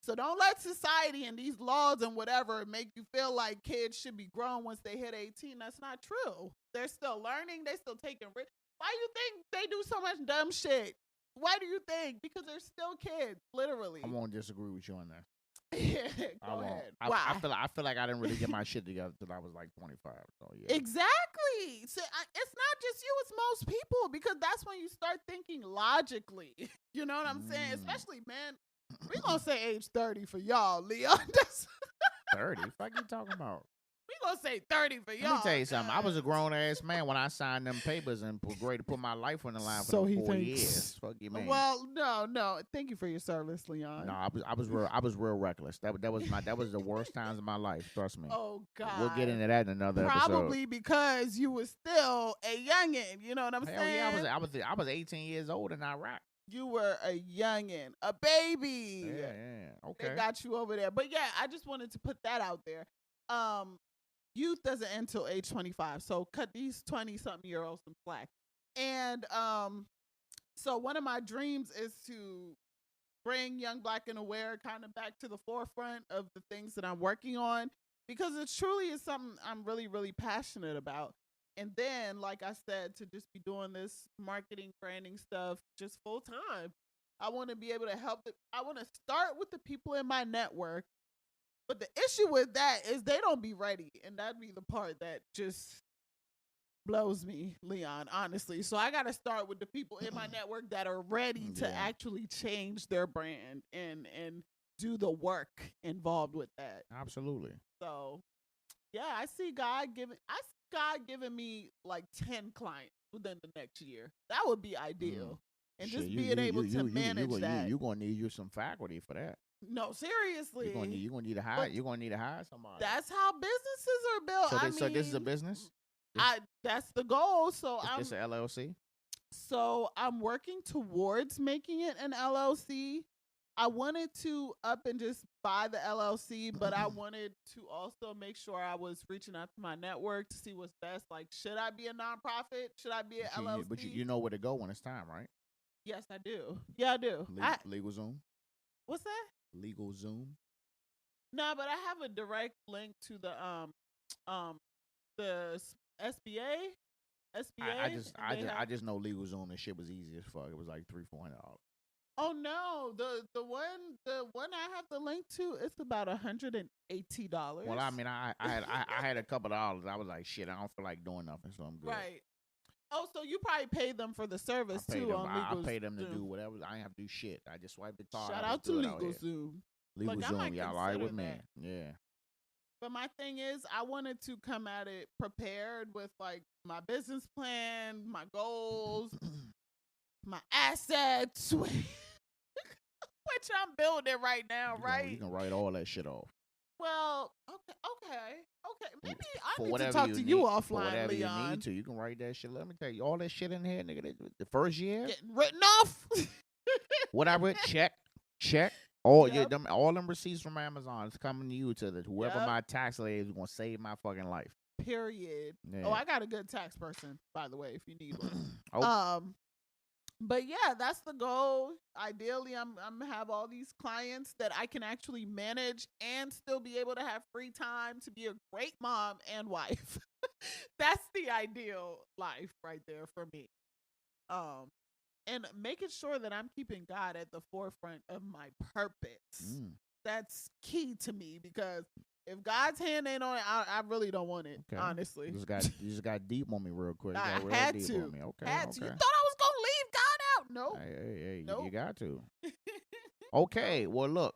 So don't let society and these laws and whatever make you feel like kids should be grown once they hit 18. That's not true. They're still learning. They're still taking risks. Why do you think they do so much dumb shit? Why do you think? Because they're still kids, literally. I won't disagree with you on that. Go ahead. Why? I feel like I didn't really get my shit together until I was like 25. So yeah. Exactly. So it's not just you; it's most people, because that's when you start thinking logically. You know what I'm saying? Especially, man, we gonna say age 30 for y'all, Leon. 30? Fuck you talking about? We gonna say 30 for y'all. Let me tell you something. I was a grown ass man when I signed them papers and ready to put my life on the line for 4 years. Fuck you, man. Well, no. Thank you for your service, Leon. No, I was real reckless. That was the worst times of my life. Trust me. Oh God. We'll get into that in another episode. Probably because you were still a youngin'. You know what I'm saying? Yeah, I was 18 years old in Iraq. You were a youngin', a baby. Yeah. Okay. They got you over there. But yeah, I just wanted to put that out there. Youth doesn't end till age 25. So cut these 20-something-year-olds some slack. And so one of my dreams is to bring Young, Black, and Aware kind of back to the forefront of the things that I'm working on, because it truly is something I'm really, really passionate about. And then, like I said, to just be doing this marketing, branding stuff just full time. I want to be able to help. I want to start with the people in my network. But the issue with that is they don't be ready. And that'd be the part that just blows me, Leon, honestly. So I got to start with the people in my network that are ready to actually change their brand and do the work involved with that. Absolutely. So, yeah, I see God giving me like 10 clients within the next year. That would be ideal. And shit, just being able to manage that. You're going to need you some faculty for that. No, seriously. You're gonna need to hire. You're gonna need to hire somebody. That's how businesses are built. So this is a business. That's the goal. So it's an LLC. So I'm working towards making it an LLC. I wanted to up and just buy the LLC, but I wanted to also make sure I was reaching out to my network to see what's best. Like, should I be a nonprofit? Should I be an LLC? But you know where to go when it's time, right? Yes, I do. Yeah, I do. Legal Zoom. What's that? Legal Zoom. No, but I have a direct link to the SBA. I just know Legal Zoom and shit was easy as fuck. It was like $300-400. Oh no, the one I have the link to, it's about $180. Well, I mean, I had a couple of dollars. I was like, shit, I don't feel like doing nothing, so I'm good. Right. Oh, so you probably paid them for the service too on Legal Zoom. I paid them to do whatever. I didn't have to do shit. I just swiped the card. Shout out to Legal Zoom. Legal Zoom, y'all all right with me? Yeah. But my thing is, I wanted to come at it prepared with like my business plan, my goals, my assets, which I'm building right now, right? You can write all that shit off. Well, okay. Maybe I need to talk to you offline, Leon. You need to. You can write that shit. Let me tell you, all that shit in here, nigga. The first year, getting written off. What I read, check. All them receipts from Amazon is coming to you whoever my tax lady is gonna save my fucking life. Period. Yeah. Oh, I got a good tax person, by the way, if you need one. But yeah, that's the goal. Ideally, I'm have all these clients that I can actually manage and still be able to have free time to be a great mom and wife. That's the ideal life right there for me. And making sure that I'm keeping God at the forefront of my purpose. That's key to me, because if God's hand ain't on it, I really don't want it, honestly. You just got deep on me real quick. I had to. On me. Okay. You thought I was going to leave God out? No. Hey, nope. You got to. Okay, well, look,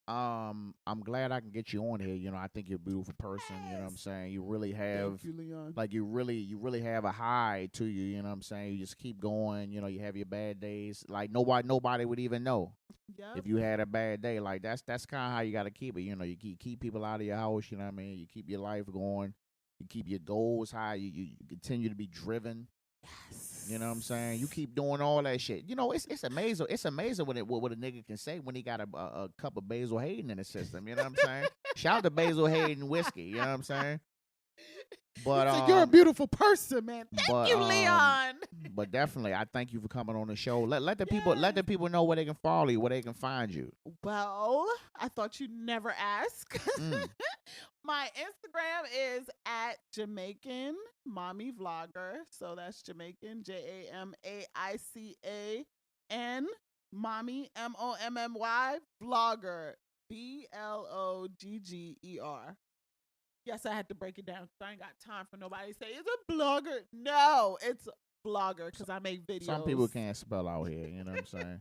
I'm glad I can get you on here. You know, I think you're a beautiful person. You know what I'm saying? You really have, Thank you, Leon. like, you really have a high to you. You know what I'm saying? You just keep going. You know, you have your bad days. Like nobody would even know if you had a bad day. Like that's kind of how you got to keep it. You know, you keep people out of your house. You know what I mean? You keep your life going. You keep your goals high. You continue to be driven. You know what I'm saying? You keep doing all that shit. You know, it's amazing. It's amazing what a nigga can say when he got a cup of Basil Hayden in the system. You know what I'm saying? Shout out to Basil Hayden whiskey. You know what I'm saying? But you're a beautiful person, man. Thank you, Leon. But definitely, I thank you for coming on the show. Let the people know where they can follow you, where they can find you. Well, I thought you'd never ask. My Instagram is at Jamaican Mommy Vlogger. So that's Jamaican, JAMAICAN, Mommy, MOMMY, Vlogger, BLOGGER. Yes, I had to break it down because I ain't got time for nobody to say, it's a blogger. No, it's blogger because I make videos. Some people can't spell out here, you know what I'm saying?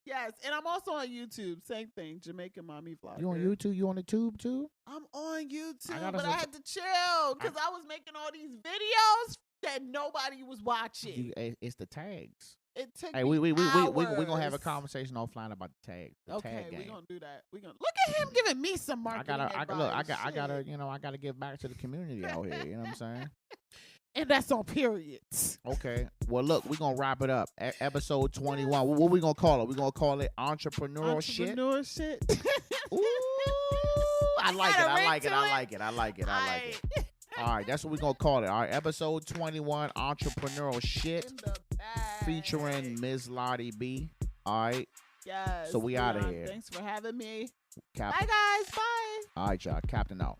Yes, and I'm also on YouTube. Same thing, Jamaican Mommy Vlogger. You on YouTube? You on the tube too? I'm on YouTube, but I had to chill because I was making all these videos that nobody was watching. It's the tags. It took me we gonna have a conversation offline about the tag. Okay, we're gonna do that. We're gonna look at him giving me some marketing advice. I gotta give back to the community out here. You know what I'm saying? And that's on periods. Okay. Well, look, we're gonna wrap it up. Episode 21. What we gonna call it? We're gonna call it entrepreneurial shit. Ooh, I like it. All right, that's what we're gonna call it. All right, episode 21, entrepreneurial shit, featuring Ms. Latti Bee. All right. Yes. So we out of here. Thanks for having me. Captain. Bye, guys. Bye. All right, y'all. Captain out.